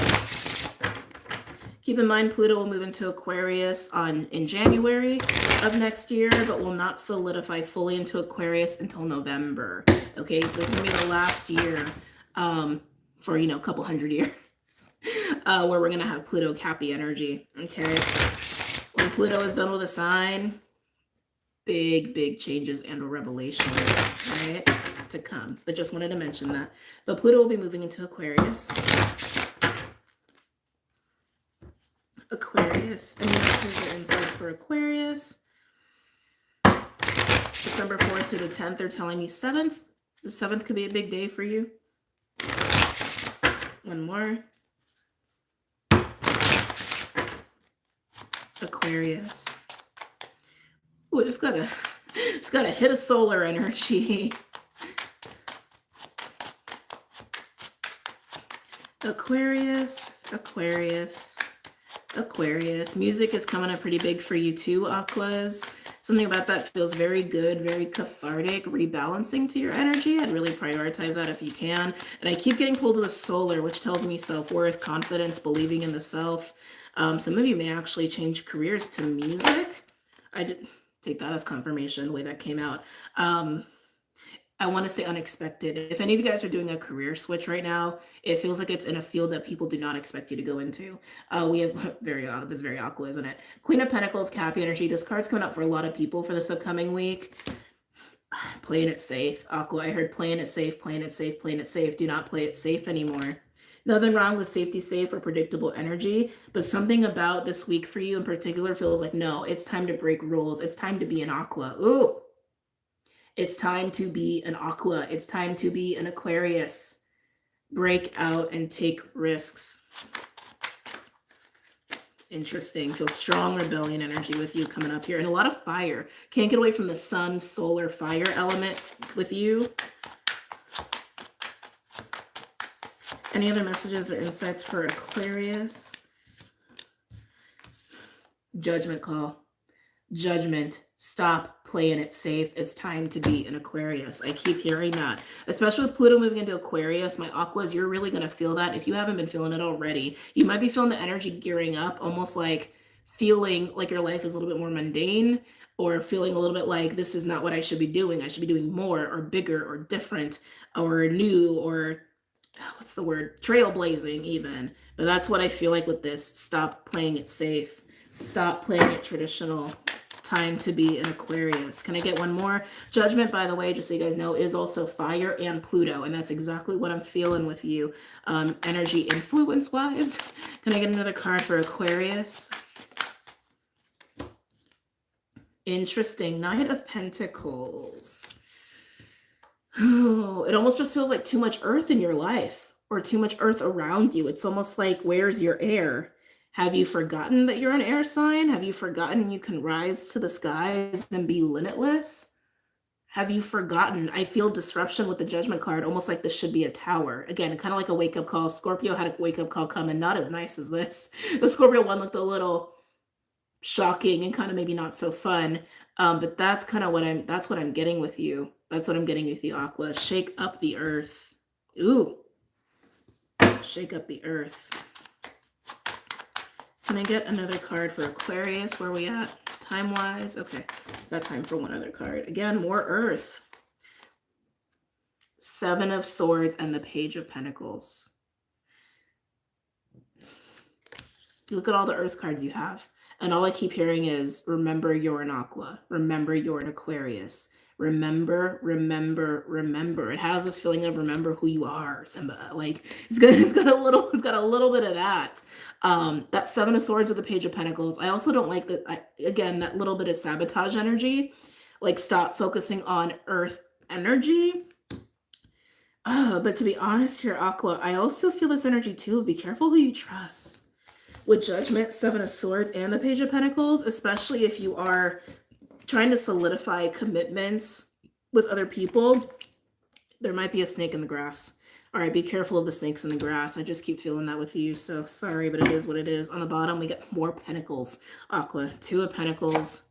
Keep in mind, Pluto will move into Aquarius in January of next year, but will not solidify fully into Aquarius until November. Okay, so this is going to be the last year for, a couple hundred years where we're going to have Pluto Cappy energy. Okay, when Pluto is done with a sign, big changes and revelations, right, to come. But just wanted to mention that. But Pluto will be moving into Aquarius. Aquarius. And here's your insights for Aquarius. December 4th to the 10th, they're telling me 7th. The 7th could be a big day for you. One more. Aquarius. Ooh, just gotta hit a solar energy. Aquarius. Music is coming up pretty big for you too, Aquas. Something about that feels very good, very cathartic, rebalancing to your energy. I'd really prioritize that if you can. And I keep getting pulled to the solar, which tells me self-worth, confidence, believing in the self. Some of you may actually change careers to music. I did take that as confirmation, the way that came out. I want to say unexpected. If any of you guys are doing a career switch right now, it feels like it's in a field that people do not expect you to go into. We have this is very aqua, isn't it? Queen of Pentacles, Cappy energy. This card's coming up for a lot of people for this upcoming week. Playing it safe. Aqua, I heard playing it safe, playing it safe, playing it safe. Do not play it safe anymore. Nothing wrong with safety safe or predictable energy, but something about this week for you in particular feels like, no, it's time to break rules. It's time to be an aqua. Ooh. It's time to be an aqua. It's time to be an Aquarius. Break out and take risks. Interesting. Feel strong rebellion energy with you coming up here. And a lot of fire. Can't get away from the sun, solar, fire element with you. Any other messages or insights for Aquarius? Judgment call. Judgment. Stop playing it safe. It's time to be an Aquarius. I keep hearing that, especially with Pluto moving into Aquarius. My Aquas, you're really going to feel that. If you haven't been feeling it already, you might be feeling the energy gearing up, almost like feeling like your life is a little bit more mundane, or feeling a little bit like this is not what I should be doing. I should be doing more or bigger or different or new, or what's the word? Trailblazing even. But that's what I feel like with this. Stop playing it safe. Stop playing it traditional. Time to be an Aquarius. Can I get one more? Judgment, by the way, just so you guys know, is also fire and Pluto. And that's exactly what I'm feeling with you. Energy influence-wise. Can I get another card for Aquarius? Interesting. Knight of Pentacles. Oh, it almost just feels like too much earth in your life, or too much earth around you. It's almost like, where's your air? Have you forgotten that you're an air sign? Have you forgotten you can rise to the skies and be limitless? Have you forgotten? I feel disruption with the Judgment card, almost like this should be a tower. Again, kind of like a wake-up call. Scorpio had a wake-up call coming, not as nice as this. The Scorpio one looked a little shocking and kind of maybe not so fun. But that's kind of what I'm getting with you. That's what I'm getting with you, Aqua. Shake up the earth. Ooh. Shake up the earth. Can I get another card for Aquarius? Where are we at? Time-wise? Okay. Got time for one other card. Again, more earth. Seven of Swords and the Page of Pentacles. Look at all the earth cards you have. And all I keep hearing is, remember you're an Aqua. Remember you're an Aquarius. Remember, remember, remember. It has this feeling of remember who you are, Simba. Like it's got a little bit of that. That Seven of Swords with the Page of Pentacles. I also don't like that. Again, that little bit of sabotage energy. Like stop focusing on earth energy. But to be honest here, Aqua, I also feel this energy too. Be careful who you trust. With Judgment, Seven of Swords, and the Page of Pentacles, especially if you are trying to solidify commitments with other people, there might be a snake in the grass. All right, be careful of the snakes in the grass. I just keep feeling that with you, so sorry, but it is what it is. On the bottom, we get more Pentacles, Aqua. Two of Pentacles.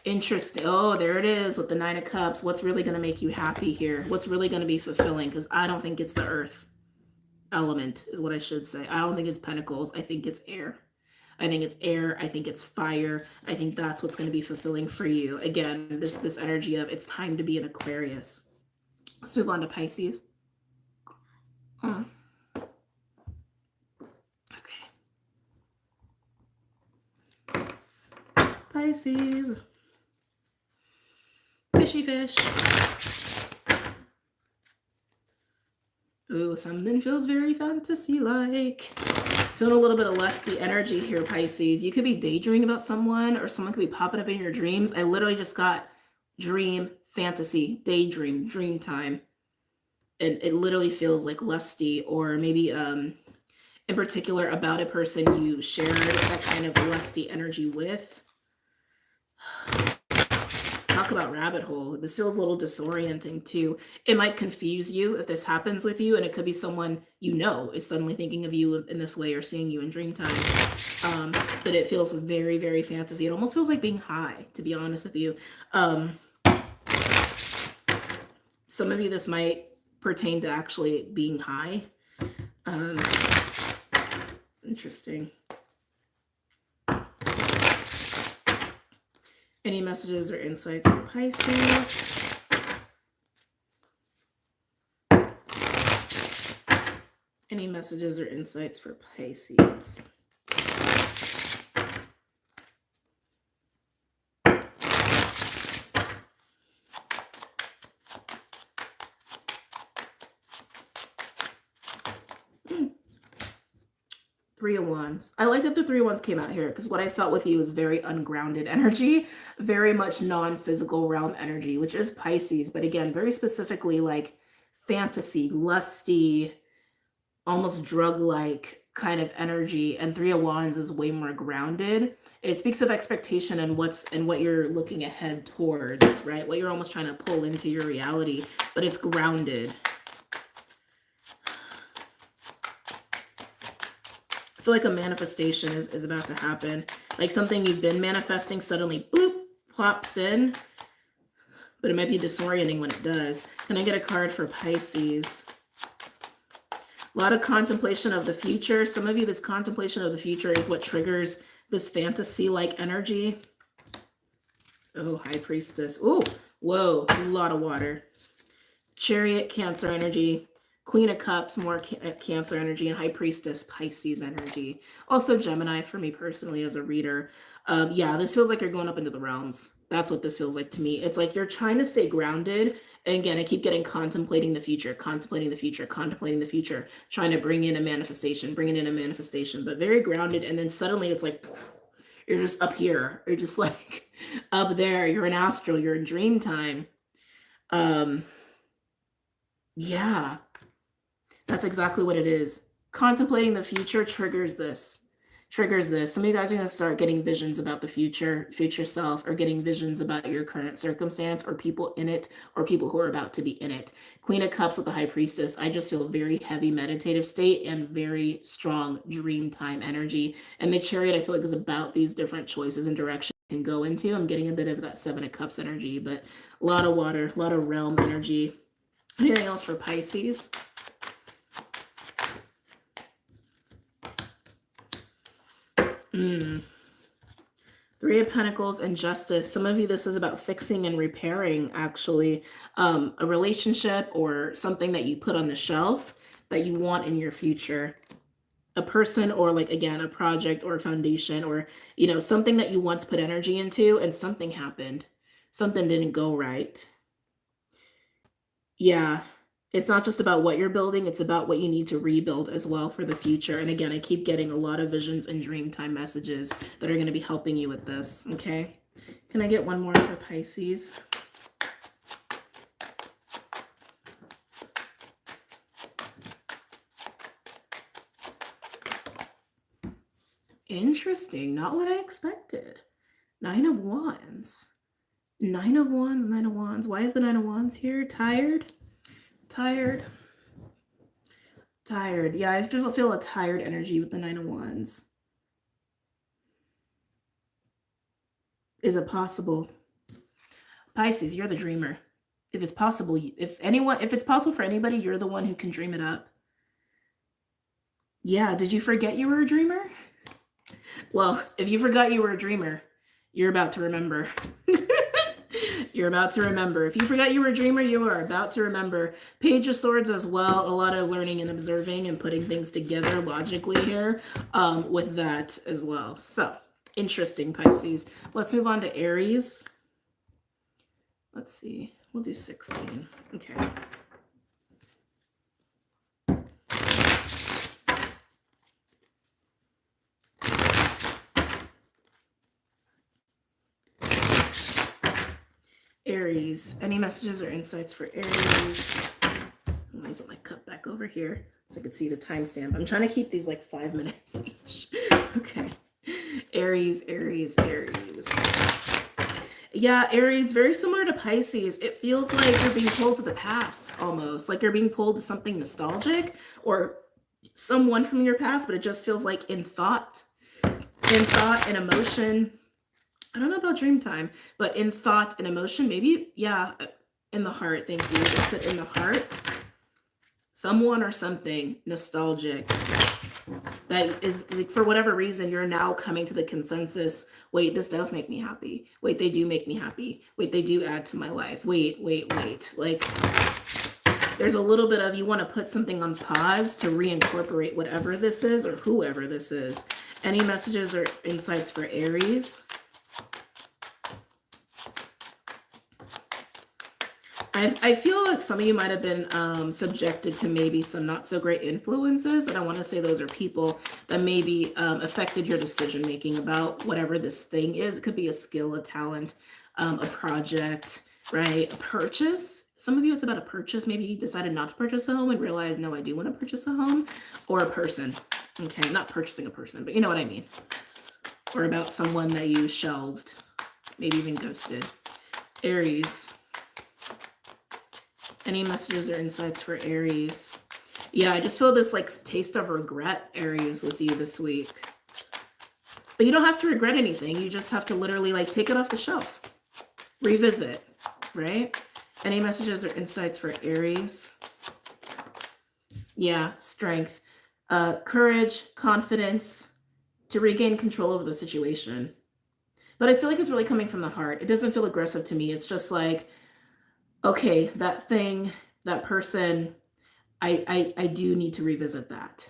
Interesting. Oh, there it is with the Nine of Cups. What's really going to make you happy here? What's really going to be fulfilling? Because I don't think it's the earth element is what I should say. I don't think it's Pentacles. I think it's air. I think it's air. I think it's fire. I think that's what's going to be fulfilling for you. Again, this energy of it's time to be an Aquarius. Let's move on to Pisces. Okay. Pisces. Fishy fish. Ooh, something feels very fantasy-like. Feeling a little bit of lusty energy here, Pisces. You could be daydreaming about someone, or someone could be popping up in your dreams. I literally just got dream, fantasy, daydream, dream time. And it literally feels like lusty, or maybe in particular about a person you shared that kind of lusty energy with. Talk about rabbit hole. This feels a little disorienting too. It might confuse you if this happens with you, and it could be someone you know is suddenly thinking of you in this way or seeing you in dream time. But it feels very, very fantasy. It almost feels like being high, to be honest with you. Some of you, this might pertain to actually being high. Interesting. Any messages or insights for Pisces? Any messages or insights for Pisces? 3 of Wands. I like that the 3 of Wands came out here, because what I felt with you is very ungrounded energy, very much non-physical realm energy, which is Pisces. But again, very specifically like fantasy, lusty, almost drug-like kind of energy. And 3 of Wands is way more grounded. It speaks of expectation and what you're looking ahead towards, right? What you're almost trying to pull into your reality, but it's grounded. I feel like a manifestation is about to happen. Like something you've been manifesting, suddenly, boop, plops in, but it might be disorienting when it does. Can I get a card for Pisces? A lot of contemplation of the future. Some of you, this contemplation of the future is what triggers this fantasy-like energy. Oh, High Priestess. Oh, whoa, a lot of water. Chariot, Cancer energy. Queen of Cups, more Cancer energy. And High Priestess, Pisces energy. Also Gemini for me personally as a reader. Yeah, this feels like you're going up into the realms. That's what this feels like to me. It's like you're trying to stay grounded. And again, I keep getting contemplating the future, contemplating the future, contemplating the future, trying to bring in a manifestation, but very grounded. And then suddenly it's like, you're just up here. You're just like up there. You're in astral. You're in dream time. Yeah, that's exactly what it is. Contemplating the future triggers this. Some of you guys are going to start getting visions about the future self, or getting visions about your current circumstance, or people in it, or people who are about to be in it. Queen of Cups with the High Priestess. I just feel very heavy meditative state and very strong dream time energy. And the Chariot, I feel like, is about these different choices and directions you can go into. I'm getting a bit of that Seven of Cups energy, but a lot of water, a lot of realm energy. Anything else for Pisces? Three of Pentacles and Justice. Some of you, this is about fixing and repairing, actually. A relationship or something that you put on the shelf that you want in your future. A person, or like, again, a project or a foundation, or, you know, something that you once put energy into and something happened. Something didn't go right. Yeah. It's not just about what you're building, it's about what you need to rebuild as well for the future. And again, I keep getting a lot of visions and dream time messages that are going to be helping you with this, okay? Can I get one more for Pisces? Interesting, not what I expected. Nine of Wands. Nine of Wands, Nine of Wands. Why is the Nine of Wands here? Tired? Tired. Yeah, I feel a tired energy with the Nine of Wands. Is it possible? Pisces, you're the dreamer. If it's possible, if it's possible for anybody, you're the one who can dream it up. Yeah, did you forget you were a dreamer? Well, if you forgot you were a dreamer, you're about to remember. You're about to remember. If you forgot you were a dreamer, you are about to remember. Page of Swords as well. A lot of learning and observing and putting things together logically here with that as well. So, interesting, Pisces. Let's move on to Aries. Let's see. We'll do 16. Okay. Aries, any messages or insights for Aries? Let me put my cup back over here so I can see the timestamp. I'm trying to keep these like 5 minutes each. Okay. Aries. Yeah, Aries, very similar to Pisces. It feels like you're being pulled to the past almost. Like you're being pulled to something nostalgic or someone from your past, but it just feels like in thought, and emotion. I don't know about dream time, but in thought and emotion, maybe, yeah, in the heart. Thank you. It's in the heart. Someone or something nostalgic that is, like, for whatever reason, you're now coming to the consensus. Wait, this does make me happy. Wait, they do make me happy. Wait, they do add to my life. Wait. Like, there's a little bit of, you want to put something on pause to reincorporate whatever this is or whoever this is. Any messages or insights for Aries? I feel like some of you might have been subjected to maybe some not so great influences, and I want to say those are people that maybe affected your decision making about whatever this thing is. It could be a skill, a talent, a project, right? A purchase. Some of you, it's about a purchase. Maybe you decided not to purchase a home and realized, no, I do want to purchase a home, or a person. Okay, not purchasing a person, but you know what I mean. Or about someone that you shelved, maybe even ghosted. Aries. Any messages or insights for Aries? Yeah, I just feel this like taste of regret, Aries, with you this week. But you don't have to regret anything. You just have to literally like take it off the shelf. revisit, right? Any messages or insights for Aries? Yeah, strength, courage, confidence to regain control over the situation. But I feel like it's really coming from the heart. It doesn't feel aggressive to me. It's just like, okay, that thing, that person, I do need to revisit that.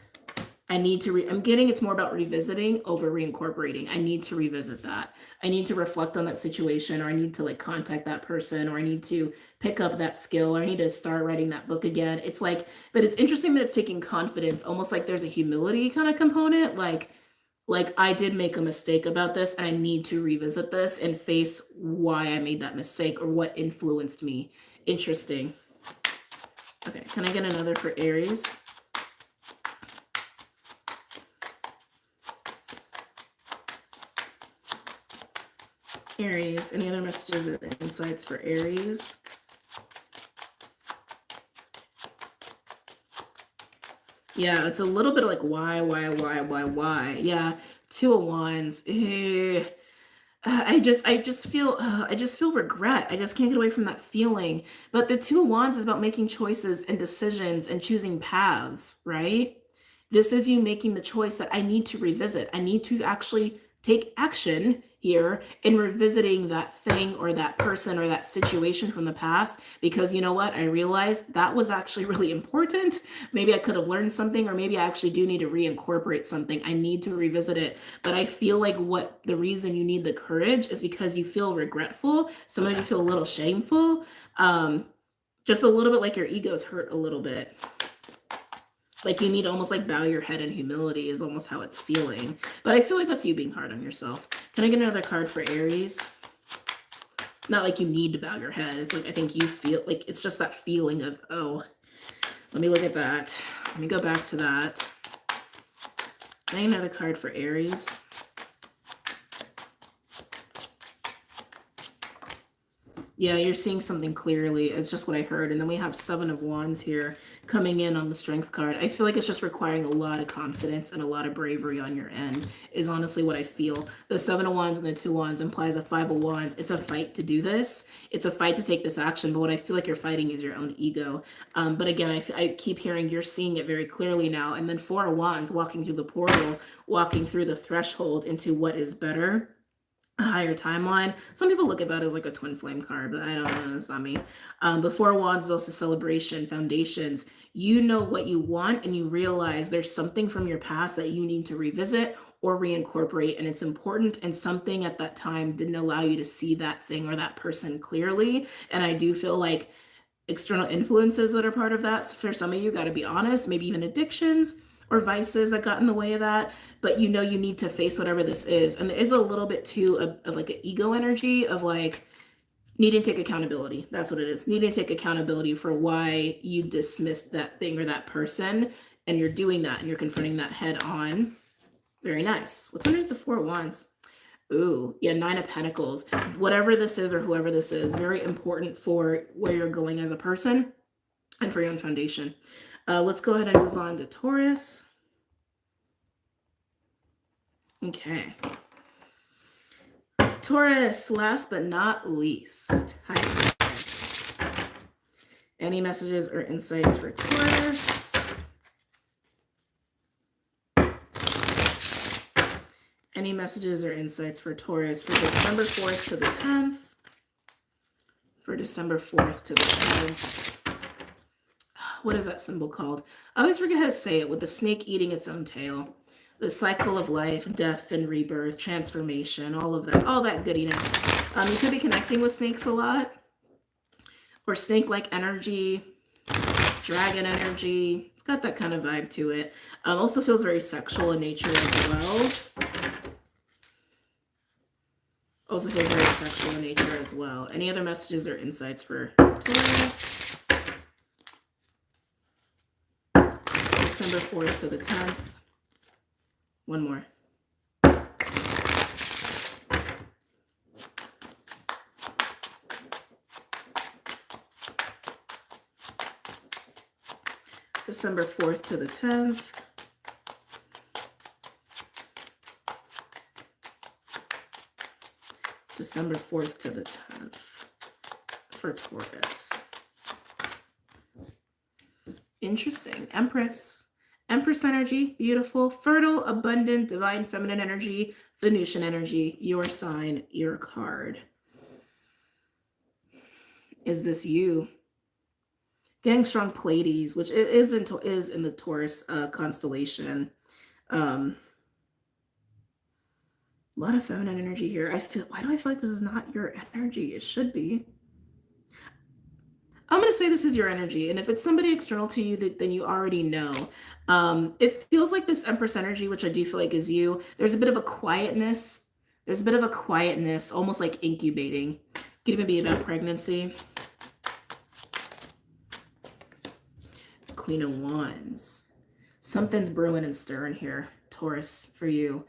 I need to, I'm getting it's more about revisiting over reincorporating. I need to revisit that. I need to reflect on that situation, or I need to like contact that person, or I need to pick up that skill, or I need to start writing that book again. It's like, but it's interesting that it's taking confidence, almost like there's a humility kind of component. Like I did make a mistake about this and I need to revisit this and face why I made that mistake or what influenced me. Interesting. Okay, can I get another for Aries? Aries, any other messages or insights for Aries? Yeah, it's a little bit of like why? Yeah, Two of Wands. I just feel regret. I just can't get away from that feeling. But the Two of Wands is about making choices and decisions and choosing paths, right? This is you making the choice that I need to revisit. I need to actually take action here in revisiting that thing or that person or that situation from the past, because you know what? I realized that was actually really important. Maybe I could have learned something, or maybe I actually do need to reincorporate something. I need to revisit it. But I feel like what the reason you need the courage is because you feel regretful. Some of you feel a little shameful. Just a little bit like your ego's hurt a little bit. Like you need to almost like bow your head in humility is almost how it's feeling. But I feel like that's you being hard on yourself. Can I get another card for Aries? Not like you need to bow your head. It's like I think you feel like it's just that feeling of, oh, let me look at that. Let me go back to that. Can I get another card for Aries? Yeah, you're seeing something clearly. It's just what I heard. And then we have Seven of Wands here coming in on the Strength card. I feel like it's just requiring a lot of confidence and a lot of bravery on your end is honestly what I feel. The Seven of Wands and the Two of Wands implies a Five of Wands. It's a fight to do this. It's a fight to take this action. But what I feel like you're fighting is your own ego. But again, I keep hearing you're seeing it very clearly now. And then Four of Wands walking through the portal, walking through the threshold into what is better. A higher timeline. Some people look at that as like a twin flame card, but I don't know. It's not me. The Four of Wands is also celebration, foundations. You know what you want and you realize there's something from your past that you need to revisit or reincorporate, and it's important, and something at that time didn't allow you to see that thing or that person clearly. And I do feel like external influences that are part of that, so for some of you, got to be honest, maybe even addictions or vices that got in the way of that. But you know you need to face whatever this is. And there is a little bit too of like an ego energy of like needing to take accountability. That's what it is. Needing to take accountability for why you dismissed that thing or that person. And you're doing that and you're confronting that head on. Very nice. What's underneath the Four of Wands? Ooh, yeah, Nine of Pentacles. Whatever this is or whoever this is, very important for where you're going as a person and for your own foundation. Let's go ahead and move on to Taurus. Okay. Taurus, last but not least. Hi, Taurus. Any messages or insights for Taurus? Any messages or insights for Taurus for December 4th to the 10th? For December 4th to the 10th. What is that symbol called? I always forget how to say it, with the snake eating its own tail. The cycle of life, death and rebirth, transformation, all of that, all that goodiness. You could be connecting with snakes a lot, or snake-like energy, dragon energy. It's got that kind of vibe to it. Also feels very sexual in nature as well. Also feels very sexual in nature as well. Any other messages or insights for Taurus? December 4th to the 10th. One more. December 4th to the 10th. December 4th to the 10th. for Taurus? Interesting. Empress. Empress energy, beautiful, fertile, abundant, divine feminine energy, Venusian energy, your sign, your card. Is this you? Getting strong Pleiades, which is in the Taurus constellation. A lot of feminine energy here. Why do I feel like this is not your energy? It should be. I'm going to say this is your energy. And if it's somebody external to you, then you already know. It feels like this Empress energy, which I do feel like is you. There's a bit of a quietness. There's a bit of a quietness, almost like incubating. Could even be about pregnancy. Queen of Wands. Something's brewing and stirring here, Taurus, for you.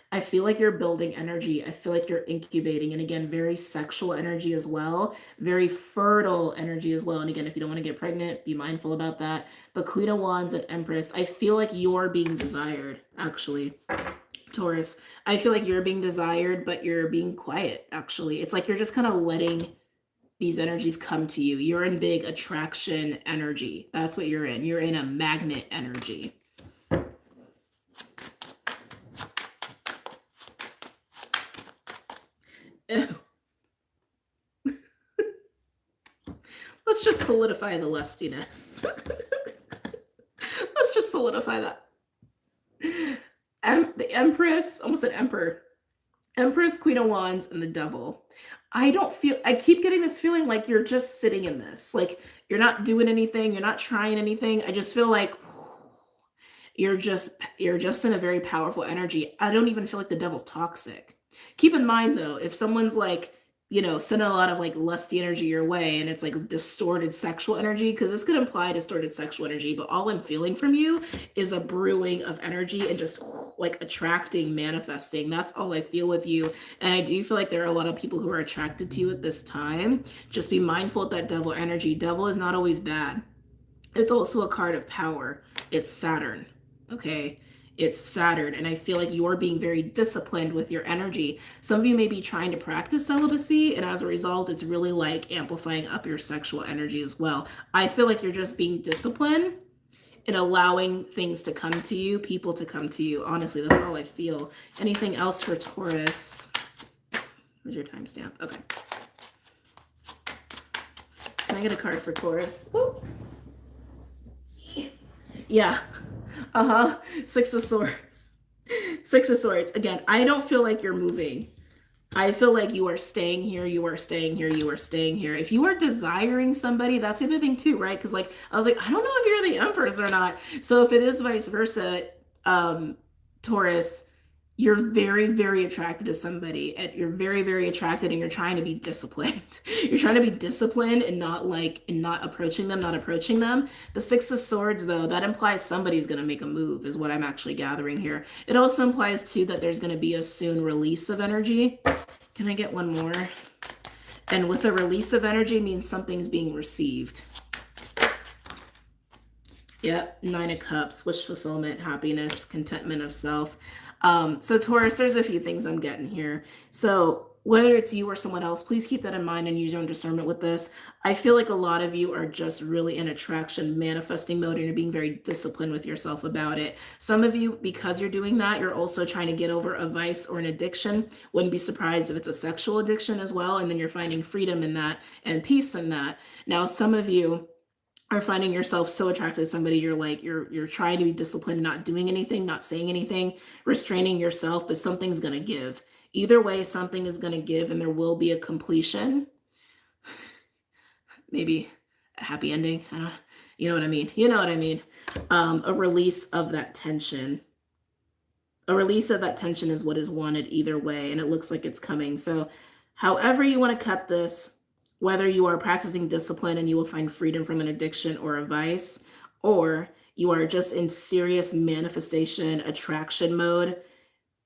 I feel like you're building energy. I feel like you're incubating. And again, very sexual energy as well. Very fertile energy as well. And again, if you don't want to get pregnant, be mindful about that. But Queen of Wands and Empress, I feel like you're being desired, actually. Taurus, I feel like you're being desired, but you're being quiet, actually. It's like you're just kind of letting these energies come to you. You're in big attraction energy. That's what you're in. You're in a magnet energy. Let's just solidify the lustiness. Let's just solidify that. The Empress, almost an Emperor. Empress, Queen of Wands, and the Devil. I keep getting this feeling like you're just sitting in this. Like you're not doing anything. You're not trying anything. I just feel like you're just in a very powerful energy. I don't even feel like the Devil's toxic. Keep in mind though, if someone's like, sending a lot of like lusty energy your way and it's like distorted sexual energy, because this could imply distorted sexual energy, but all I'm feeling from you is a brewing of energy and just like attracting, manifesting. That's all I feel with you. And I do feel like there are a lot of people who are attracted to you at this time. Just be mindful of that Devil energy. Devil is not always bad. It's also a card of power. It's Saturn. Okay. It's Saturn, and I feel like you're being very disciplined with your energy. Some of you may be trying to practice celibacy, and as a result, it's really like amplifying up your sexual energy as well. I feel like you're just being disciplined and allowing things to come to you, people to come to you. Honestly, that's all I feel. Anything else for Taurus? Where's your timestamp? Okay. Can I get a card for Taurus? Woo. Yeah. Six of Swords. Six of Swords. Again, I don't feel like you're moving. I feel like you are staying here. You are staying here. You are staying here. If you are desiring somebody, that's the other thing too, right? Because like, I was like, I don't know if you're the Empress or not. So if it is vice versa, Taurus, you're very, very attracted to somebody, and you're very, very attracted, and you're trying to be disciplined. You're trying to be disciplined and not approaching them. The Six of Swords, though, that implies somebody's going to make a move, is what I'm actually gathering here. It also implies, too, that there's going to be a soon release of energy. Can I get one more? And with a release of energy means something's being received. Yep, Nine of Cups, wish fulfillment, happiness, contentment of self. So Taurus, there's a few things I'm getting here. So whether it's you or someone else, please keep that in mind and use your own discernment with this. I feel like a lot of you are just really in attraction, manifesting mode, and you're being very disciplined with yourself about it. Some of you, because you're doing that, you're also trying to get over a vice or an addiction. Wouldn't be surprised if it's a sexual addiction as well. And then you're finding freedom in that and peace in that. Now, some of you are finding yourself so attracted to somebody, you're trying to be disciplined, not doing anything, not saying anything, restraining yourself, but something's going to give. Either way, something is going to give, and there will be a completion. Maybe a happy ending. You know what I mean? You know what I mean? A release of that tension. A release of that tension is what is wanted either way, and it looks like it's coming. So however you want to cut this, whether you are practicing discipline and you will find freedom from an addiction or a vice, or you are just in serious manifestation, attraction mode,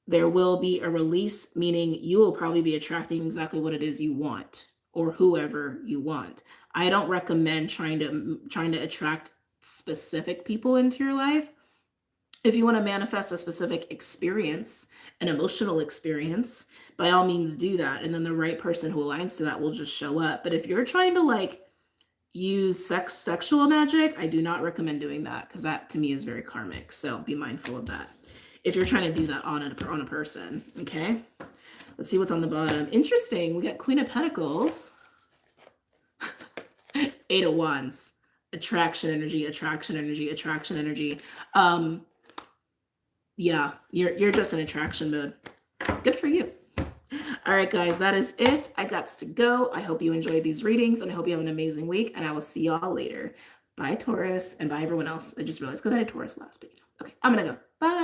there will be a release, meaning you will probably be attracting exactly what it is you want or whoever you want. I don't recommend trying to attract specific people into your life. If you want to manifest a specific experience, an emotional experience, by all means do that. And then the right person who aligns to that will just show up. But if you're trying to like use sexual magic, I do not recommend doing that because that to me is very karmic. So be mindful of that if you're trying to do that on a person. Okay, let's see what's on the bottom. Interesting. We got Queen of Pentacles, Eight of Wands, attraction energy, attraction energy, attraction energy. Yeah, you're just in attraction mode. Good for you. All right, guys, that is it. I got to go. I hope you enjoyed these readings, and I hope you have an amazing week, and I will see y'all later. Bye, Taurus, and bye, everyone else. I just realized because I had Taurus last week. Okay, I'm going to go. Bye.